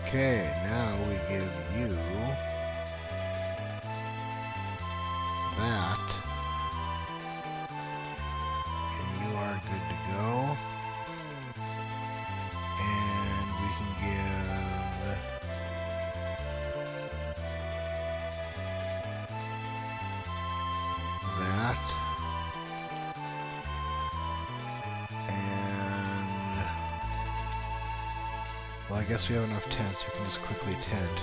A: Okay, now we give you that, and you are good to go. And we can give that, and well, I guess we have enough tents. We can just quickly tent.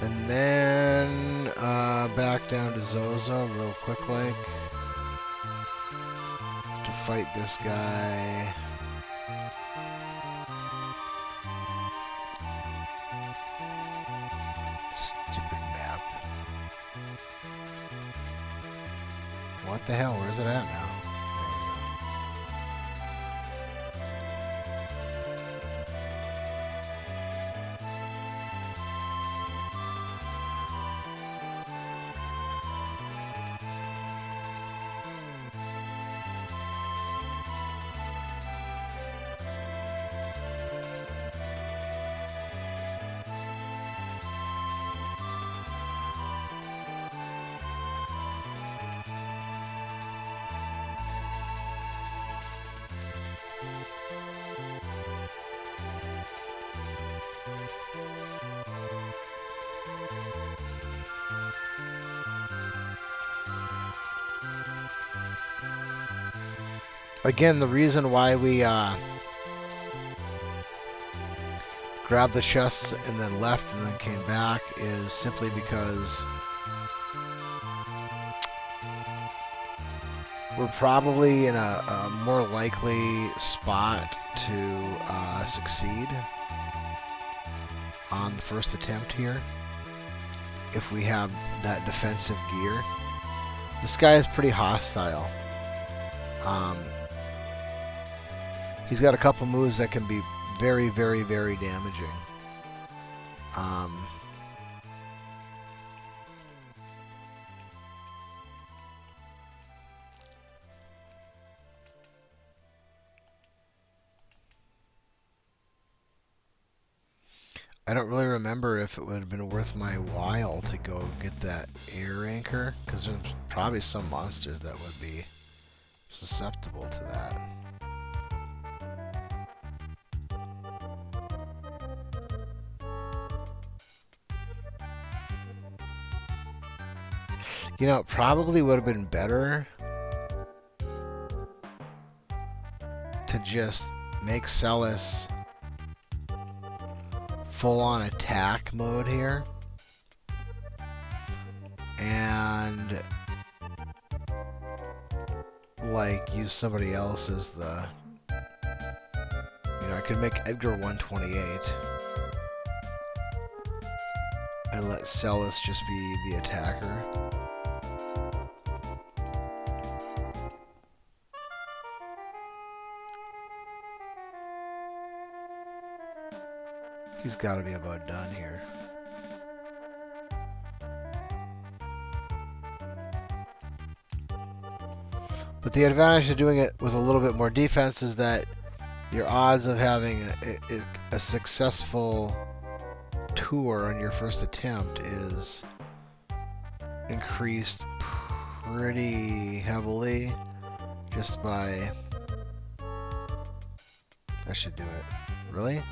A: And then back down to Zozo real quick like to fight this guy. Stupid map. What the hell? Where's it at now? Again, the reason why we grabbed the chests and then left and then came back is simply because we're probably in a more likely spot to succeed on the first attempt here if we have that defensive gear. This guy is pretty hostile. He's got a couple moves that can be very, very, very damaging. I don't really remember if it would have been worth my while to go get that air anchor, because there's probably some monsters that would be susceptible to that. You know, it probably would have been better to just make Celes full-on attack mode here. And like use somebody else as the... You know, I could make Edgar 128 and let Celes just be the attacker. He's got to be about done here. But the advantage of doing it with a little bit more defense is that your odds of having a successful tour on your first attempt is increased pretty heavily just by... I should do it. Really?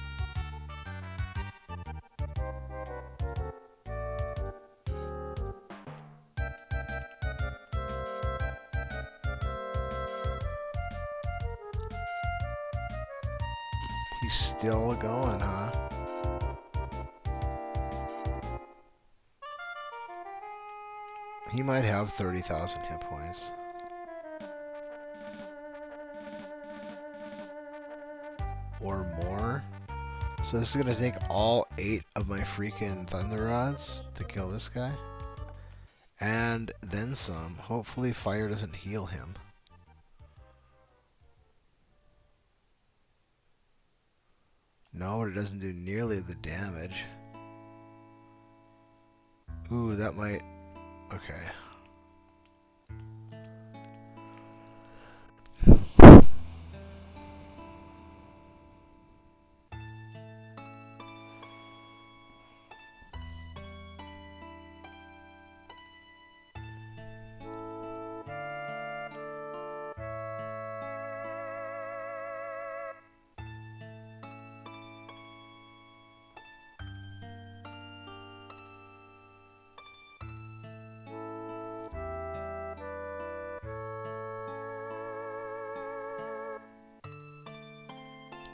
A: He's still going, huh? He might have 30,000 hit points. Or more. So this is going to take all 8 of my freaking thunder rods to kill this guy. And then some. Hopefully fire doesn't heal him. No, it doesn't do nearly the damage. Ooh, that might... Okay.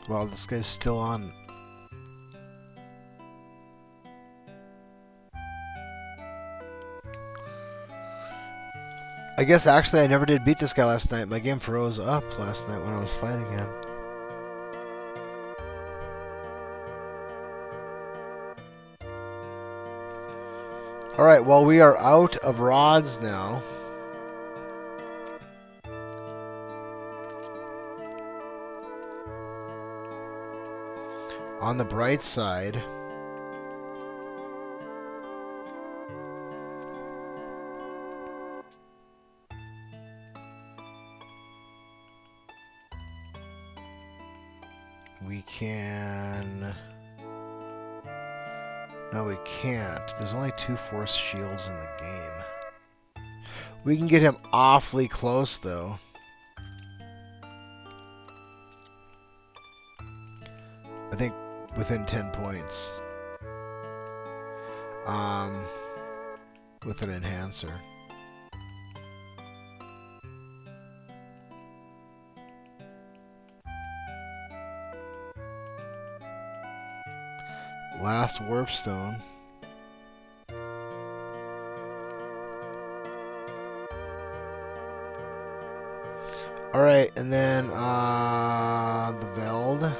A: Wow, this guy's still on. I guess actually I never did beat this guy last night. My game froze up last night when I was fighting him. Alright, well we are out of rods now. On the bright side, we can... No, we can't. There's only 2 force shields in the game. We can get him awfully close, though. I think within 10 points. With an enhancer. Last warpstone. Alright, and then the Veld.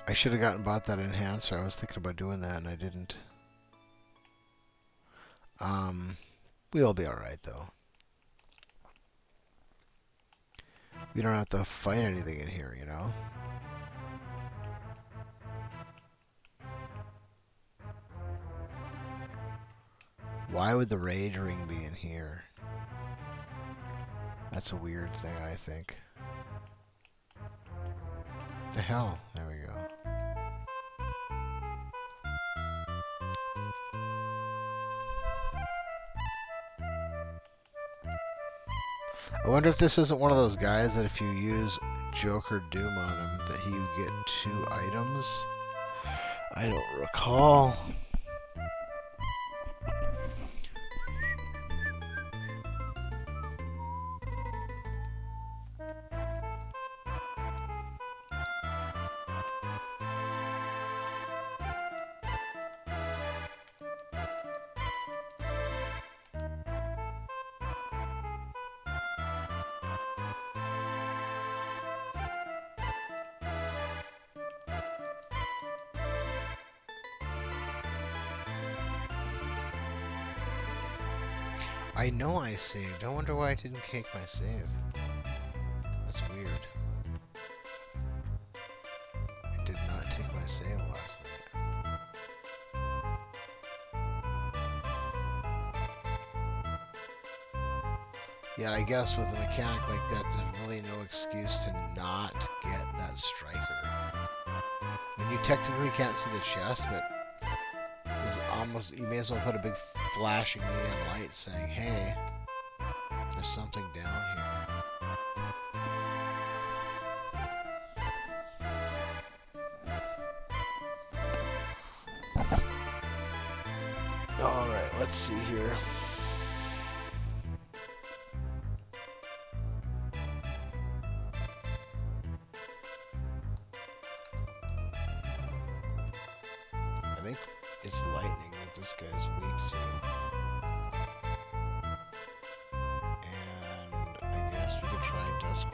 A: I should have bought that enhancer. I was thinking about doing that and I didn't. We'll be alright though. We don't have to fight anything in here, you know? Why would the Rage Ring be in here? That's a weird thing, I think. What the hell? There we go. I wonder if this isn't one of those guys that if you use Joker Doom on him, that he would get 2 items. I don't recall. I know I saved. I wonder why I didn't take my save. That's weird. I did not take my save last night. Yeah, I guess with a mechanic like that, there's really no excuse to not get that striker. I mean, you technically can't see the chest, but it's almost, you may as well put a big flashing neon light saying, hey, there's something down here. let's see here. I think it's lightning that this guy's weak to. And I guess we could try Dusk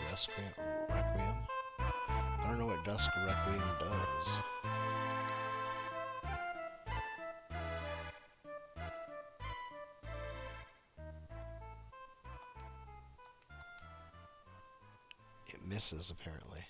A: Requiem. I don't know what Dusk Requiem does. It misses, apparently.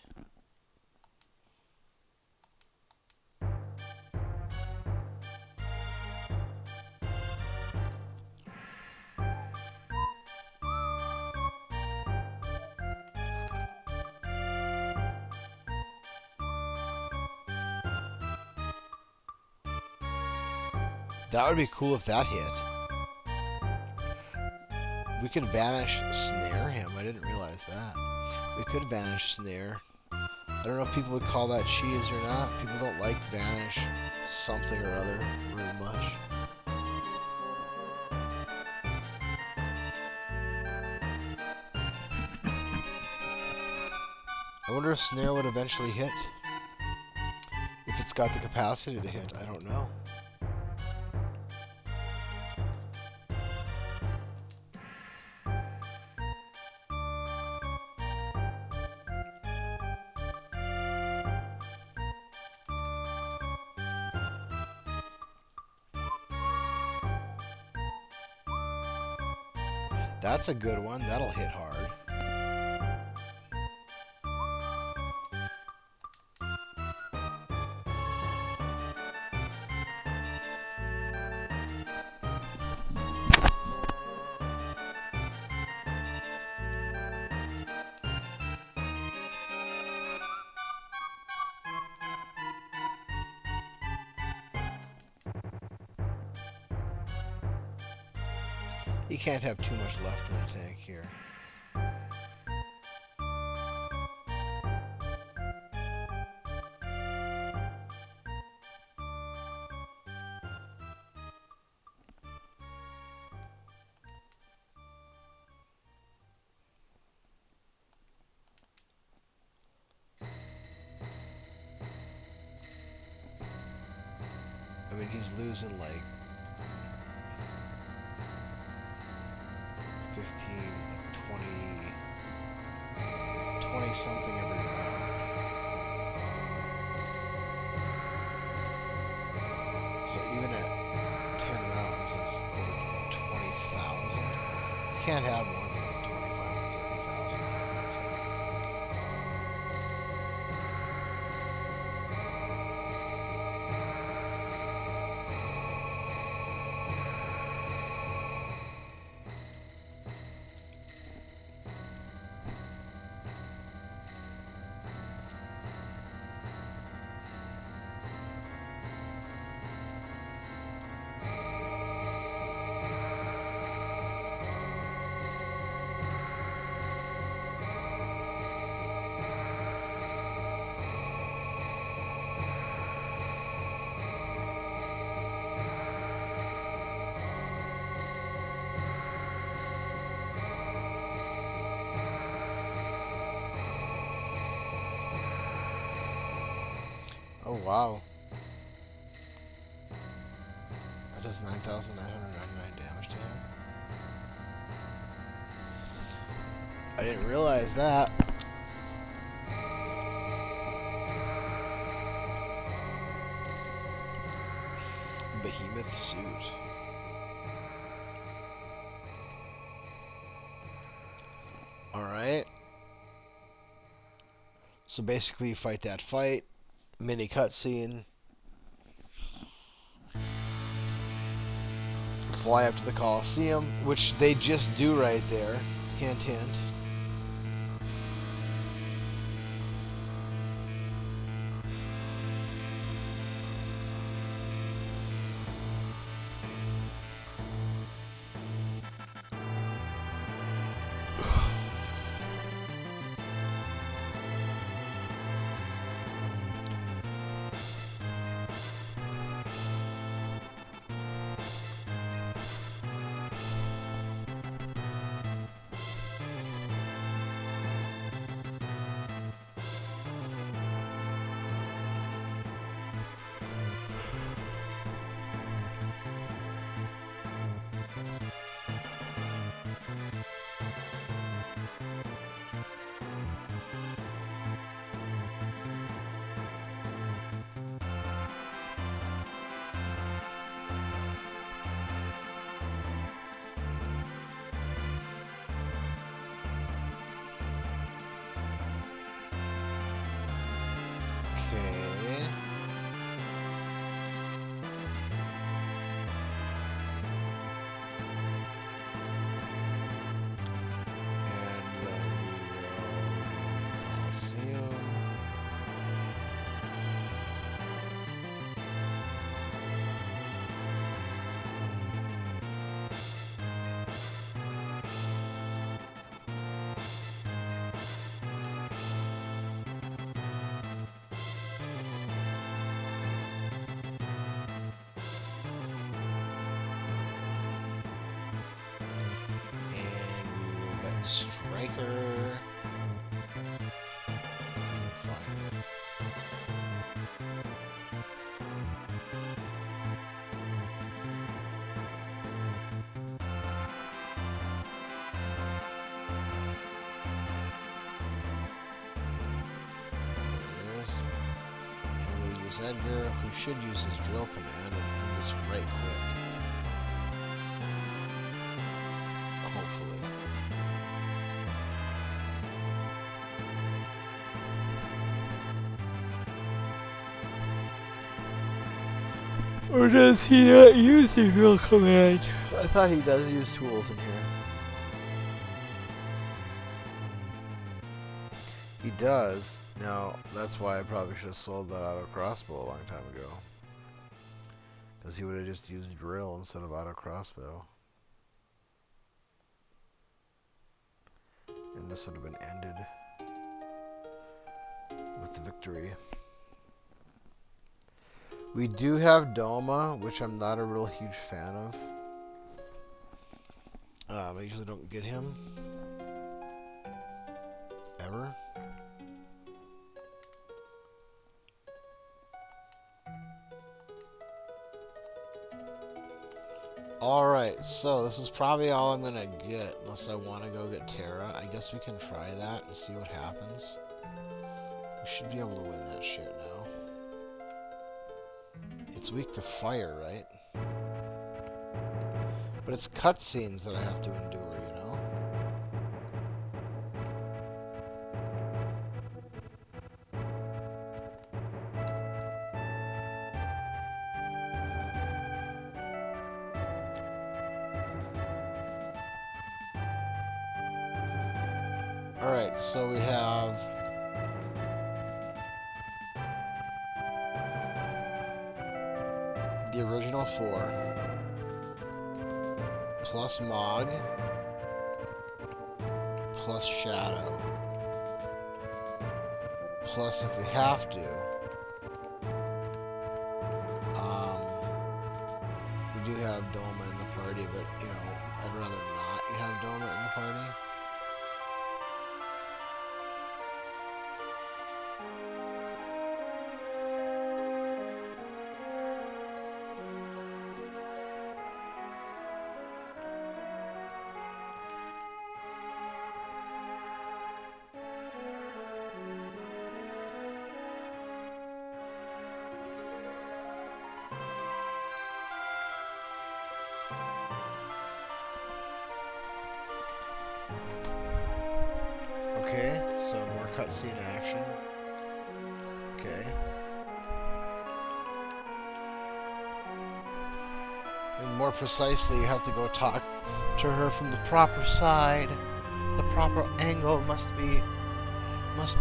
A: That would be cool if that hit. We could Vanish Snare him. I didn't realize that. We could Vanish Snare. I don't know if people would call that cheese or not. People don't like Vanish something or other very much. I wonder if Snare would eventually hit. If it's got the capacity to hit, I don't know. That's a good one. That'll hit hard. You can't have too much left in the tank here. I mean, he's losing like 15, like 20 something every round. So even at 10 rounds, that's over 20,000. You can't have more than like 25 or 30,000 rounds, I don't think. Oh, wow. That does 9,999 damage to him. I didn't realize that. Behemoth suit. Alright. So basically you fight that fight. Mini cutscene. Fly up to the Coliseum, which they just do right there. Hint, hint. Striker. We'll use Edgar, who should use his drill command and end this right quick. Hopefully. Or does he not use the drill command? I thought he does use tools in here. He does. Now, that's why I probably should have sold that auto crossbow a long time ago. Because he would have just used drill instead of auto crossbow. And this would have been ended with victory. We do have Doma, which I'm not a real huge fan of. I usually don't get him. Ever. Alright, so this is probably all I'm gonna get, unless I want to go get Terra. I guess we can try that and see what happens. We should be able to win that shit now. It's weak to fire, right? But it's cutscenes that I have to endure, you know? Alright, so we have the original 4 plus Mog plus Shadow plus, if we have to, we do have Doma in the party, but you know, I'd rather not have Doma in the party. Okay, so more cutscene action. Okay. And more precisely, you have to go talk to her from the proper side. The proper angle must be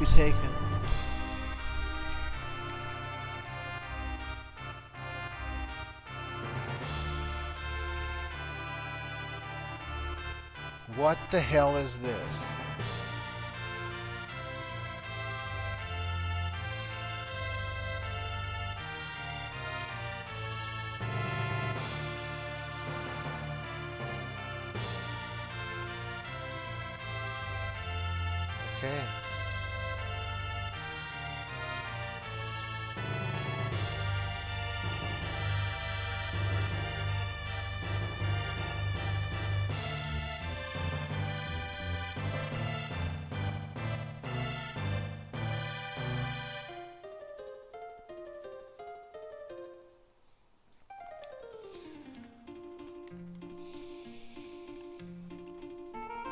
A: taken. What the hell is this? Okay.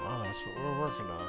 A: Oh, that's what we're working on.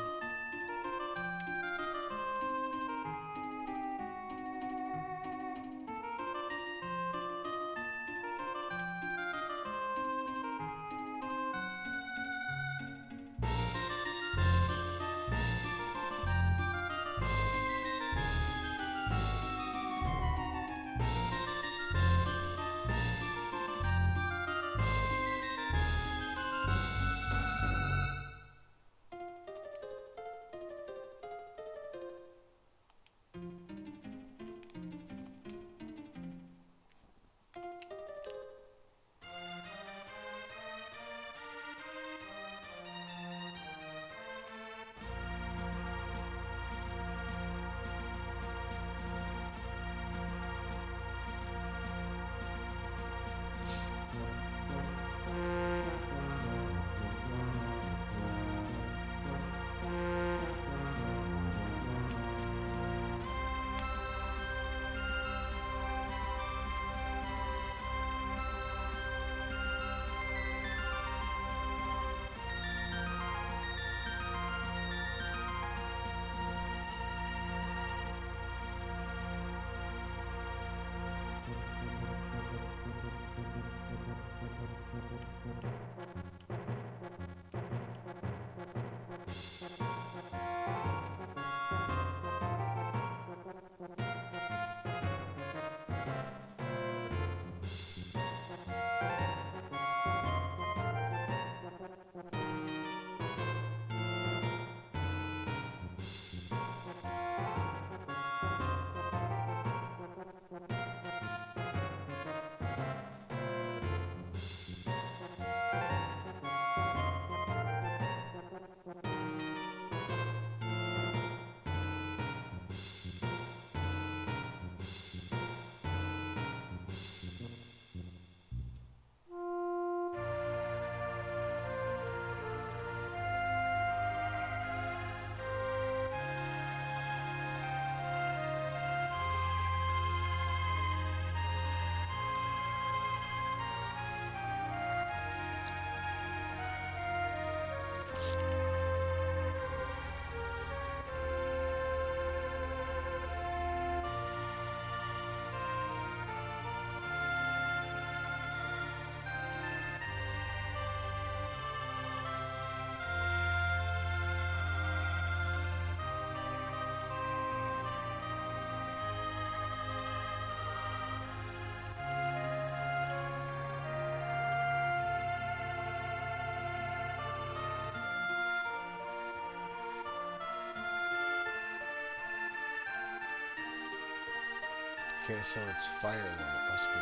A: Okay, so it's fire then, it must be.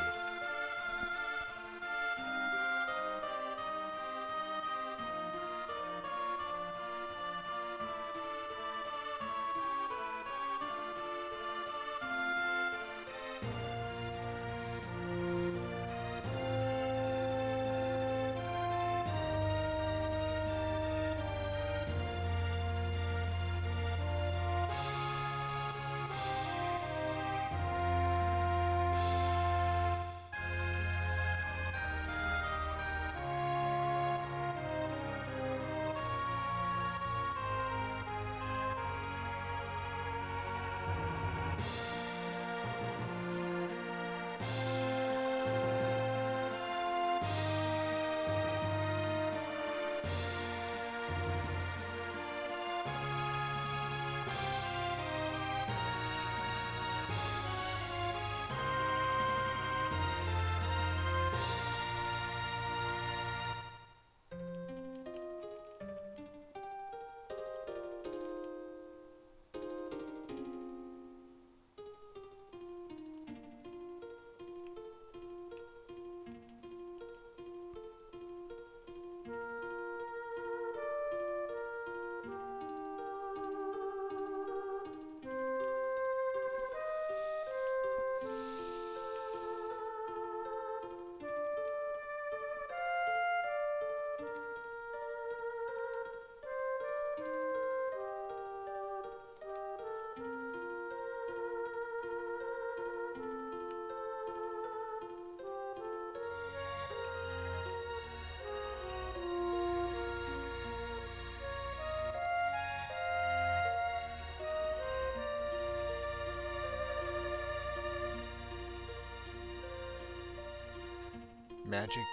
A: Magic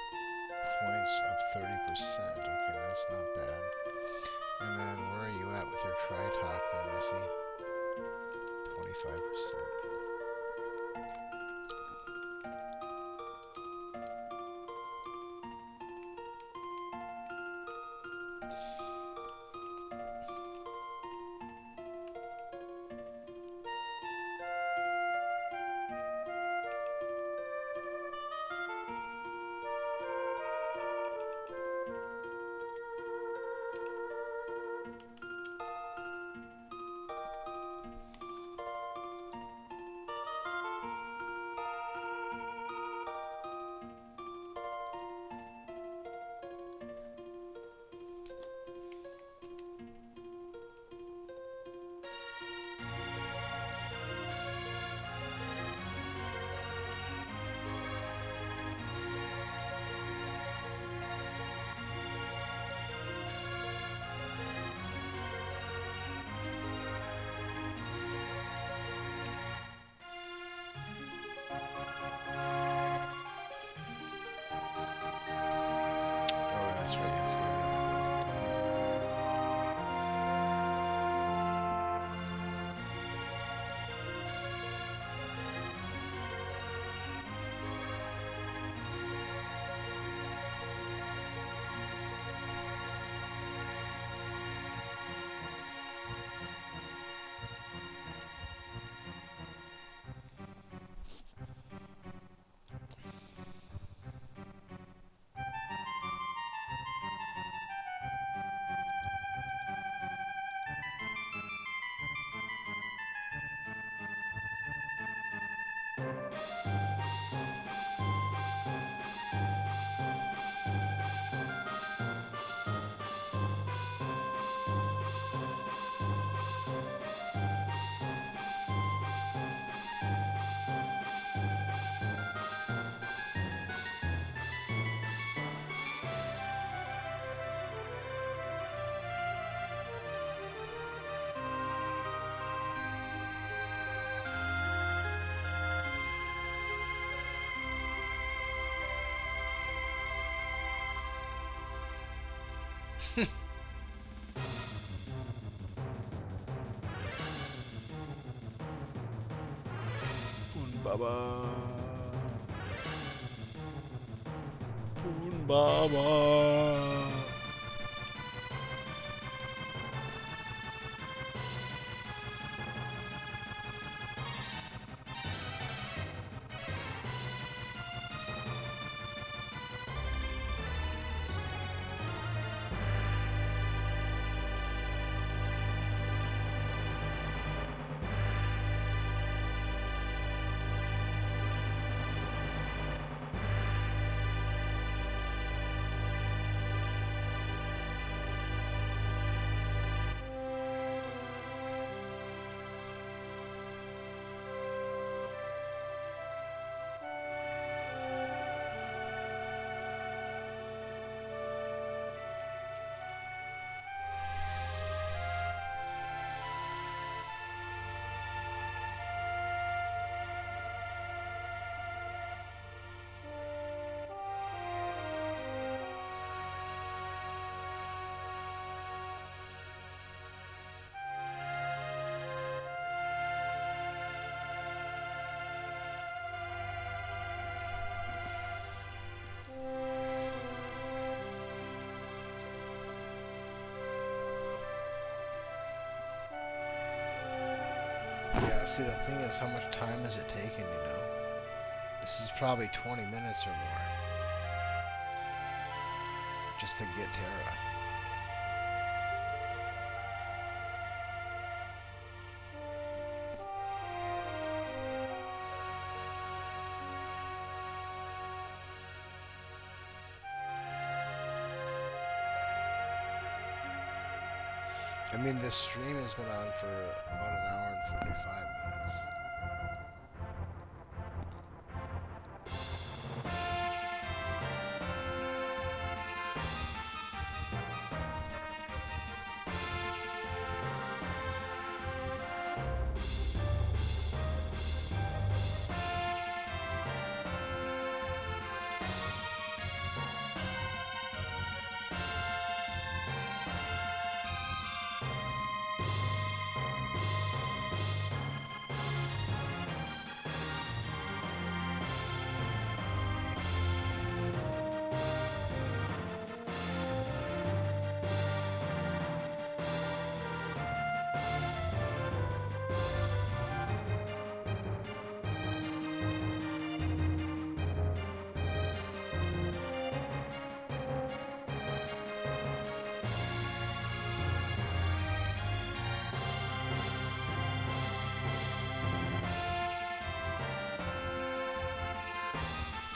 A: points up 30%. Okay, that's not bad. And then where are you at with your tri-talk there, Missy? 25%. Oh, that's right. You have to go to the other building. Poon Baba. Poon Baba. Yeah, see, the thing is, how much time is it taking, you know? This is probably 20 minutes or more. Just to get Terra. I mean, this stream has been on for about an hour and 45 minutes.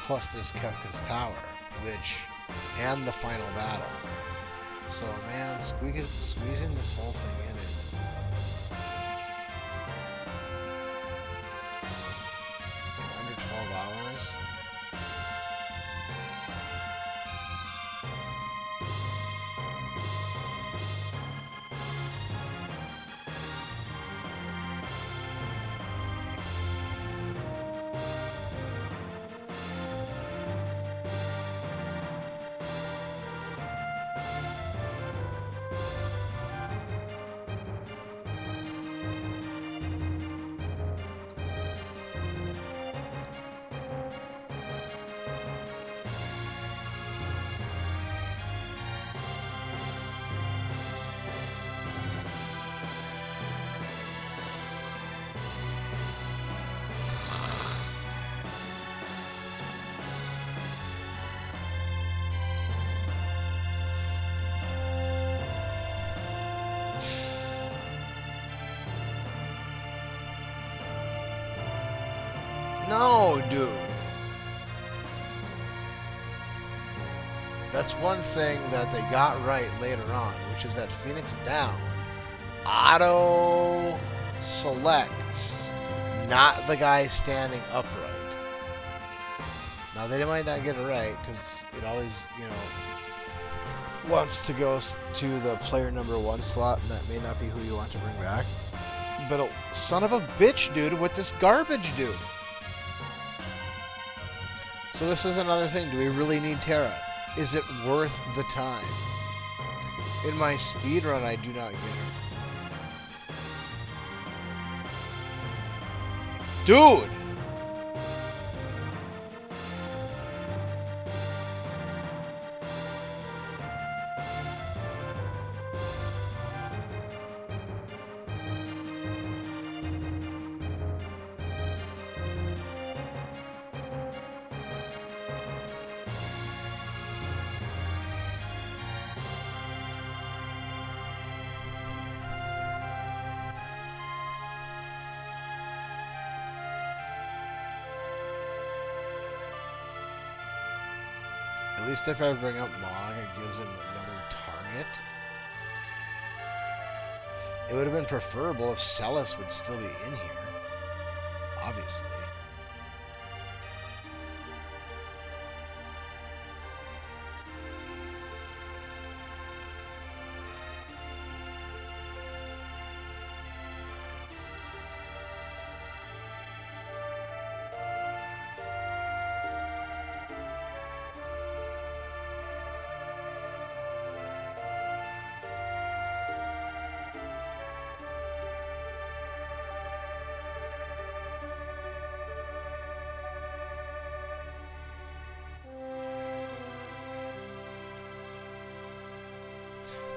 A: Plus, there's Kefka's Tower, and the final battle. So, man, squeezing this whole thing in under 12 hours. No, dude. That's one thing that they got right later on, which is that Phoenix Down auto selects not the guy standing upright. Now, they might not get it right because it always, wants to go to the player number 1 slot, and that may not be who you want to bring back. But son of a bitch, dude, with this garbage, dude. So this is another thing. Do we really need Terra? Is it worth the time? In my speedrun, I do not get her. Dude! At least if I bring up Mog, it gives him another target. It would have been preferable if Celis would still be in here. Obviously.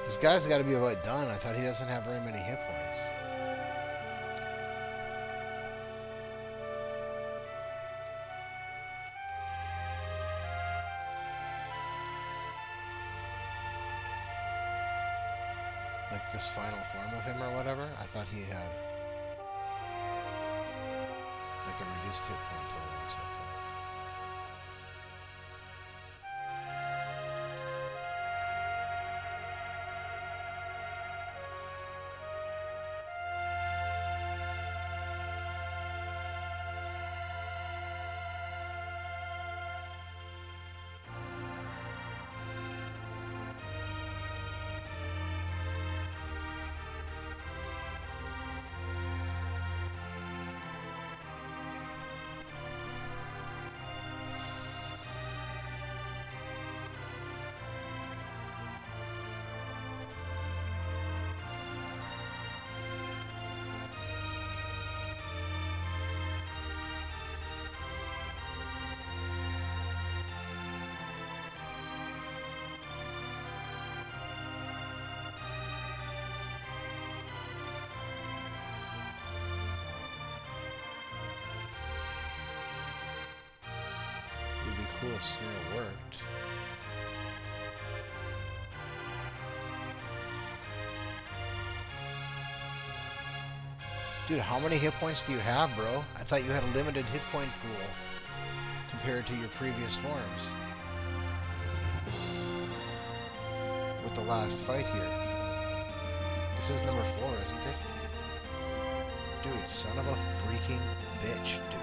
A: This guy's got to be about done. I thought he doesn't have very many hit points. like this final form of him or whatever. I thought he had like a reduced hit point total or something. Cool if Snare worked. Dude, how many hit points do you have, bro? I thought you had a limited hit point pool compared to your previous forms. With the last fight here. This is number 4, isn't it? Dude, son of a freaking bitch, dude.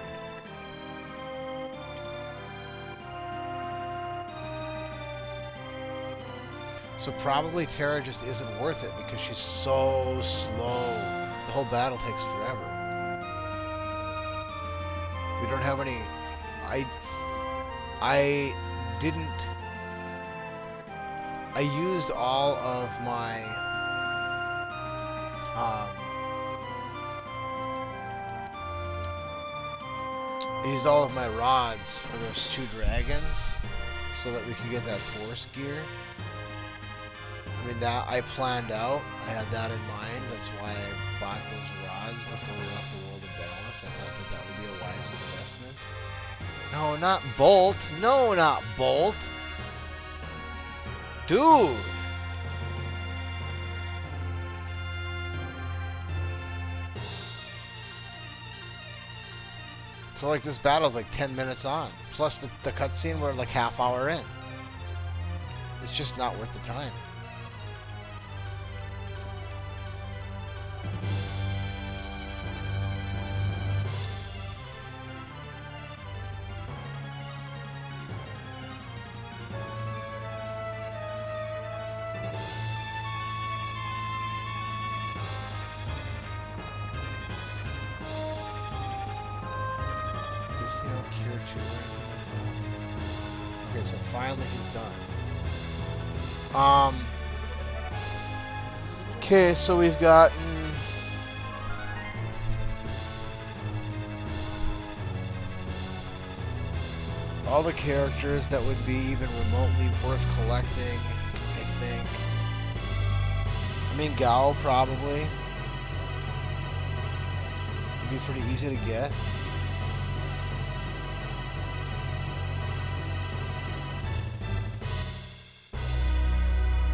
A: So probably Terra just isn't worth it because she's so slow. The whole battle takes forever. We don't have any... I didn't... I used all of my... I used all of my rods for those 2 dragons so that we could get that force gear. I mean, that I planned out. I had that in mind. That's why I bought those rods before we left the world of balance. I thought that that would be a wise investment. No, not Bolt. No, not Bolt. Dude. So, like, this battle's like 10 minutes on. Plus the cutscene, we're like half hour in. It's just not worth the time. Okay, so finally he's done. Okay, so we've gotten all the characters that would be even remotely worth collecting, I think. I mean, Gao probably would be pretty easy to get.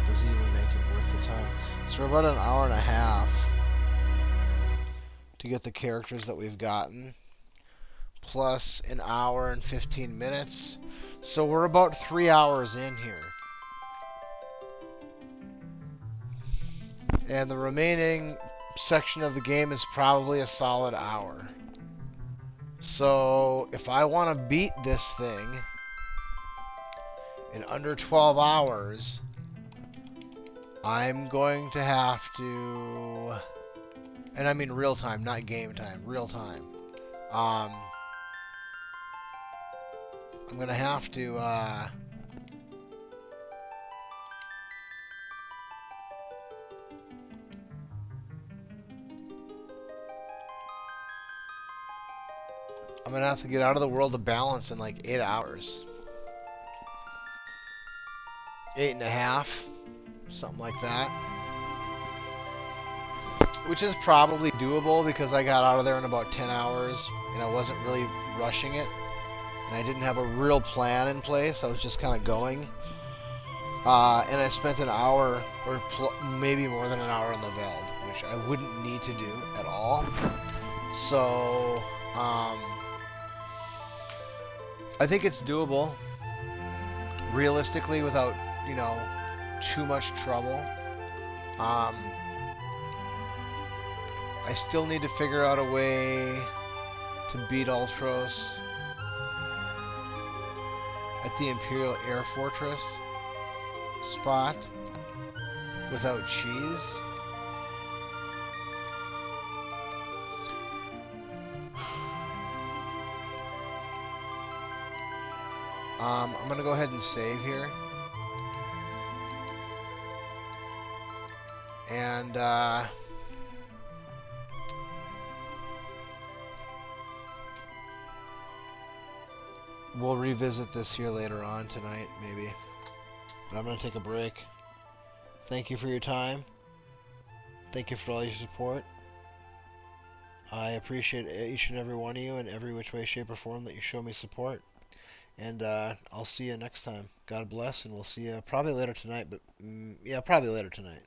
A: Doesn't even make it worth the time. So we're about an hour and a half to get the characters that we've gotten, plus an hour and 15 minutes. So we're about 3 hours in here. And the remaining section of the game is probably a solid hour. So if I want to beat this thing in under 12 hours, I'm going to have to, and I mean real time, not game time, real time. I'm going to have to, get out of the world of balance in like 8 hours. 8.5. Something like that. Which is probably doable because I got out of there in about 10 hours and I wasn't really rushing it. And I didn't have a real plan in place. I was just kind of going. And I spent an hour or maybe more than an hour on the Veld, which I wouldn't need to do at all. So, I think it's doable, realistically, without, you know, too much trouble. Um, I still need to figure out a way to beat Ultros at the Imperial Air Fortress spot without cheese. I'm gonna go ahead and save here, and we'll revisit this here later on tonight, maybe. But I'm gonna take a break. Thank you for your time. Thank you for all your support. I appreciate each and every one of you in every which way, shape, or form that you show me support. And I'll see you next time. God bless, and we'll see you probably later tonight. But yeah, probably later tonight.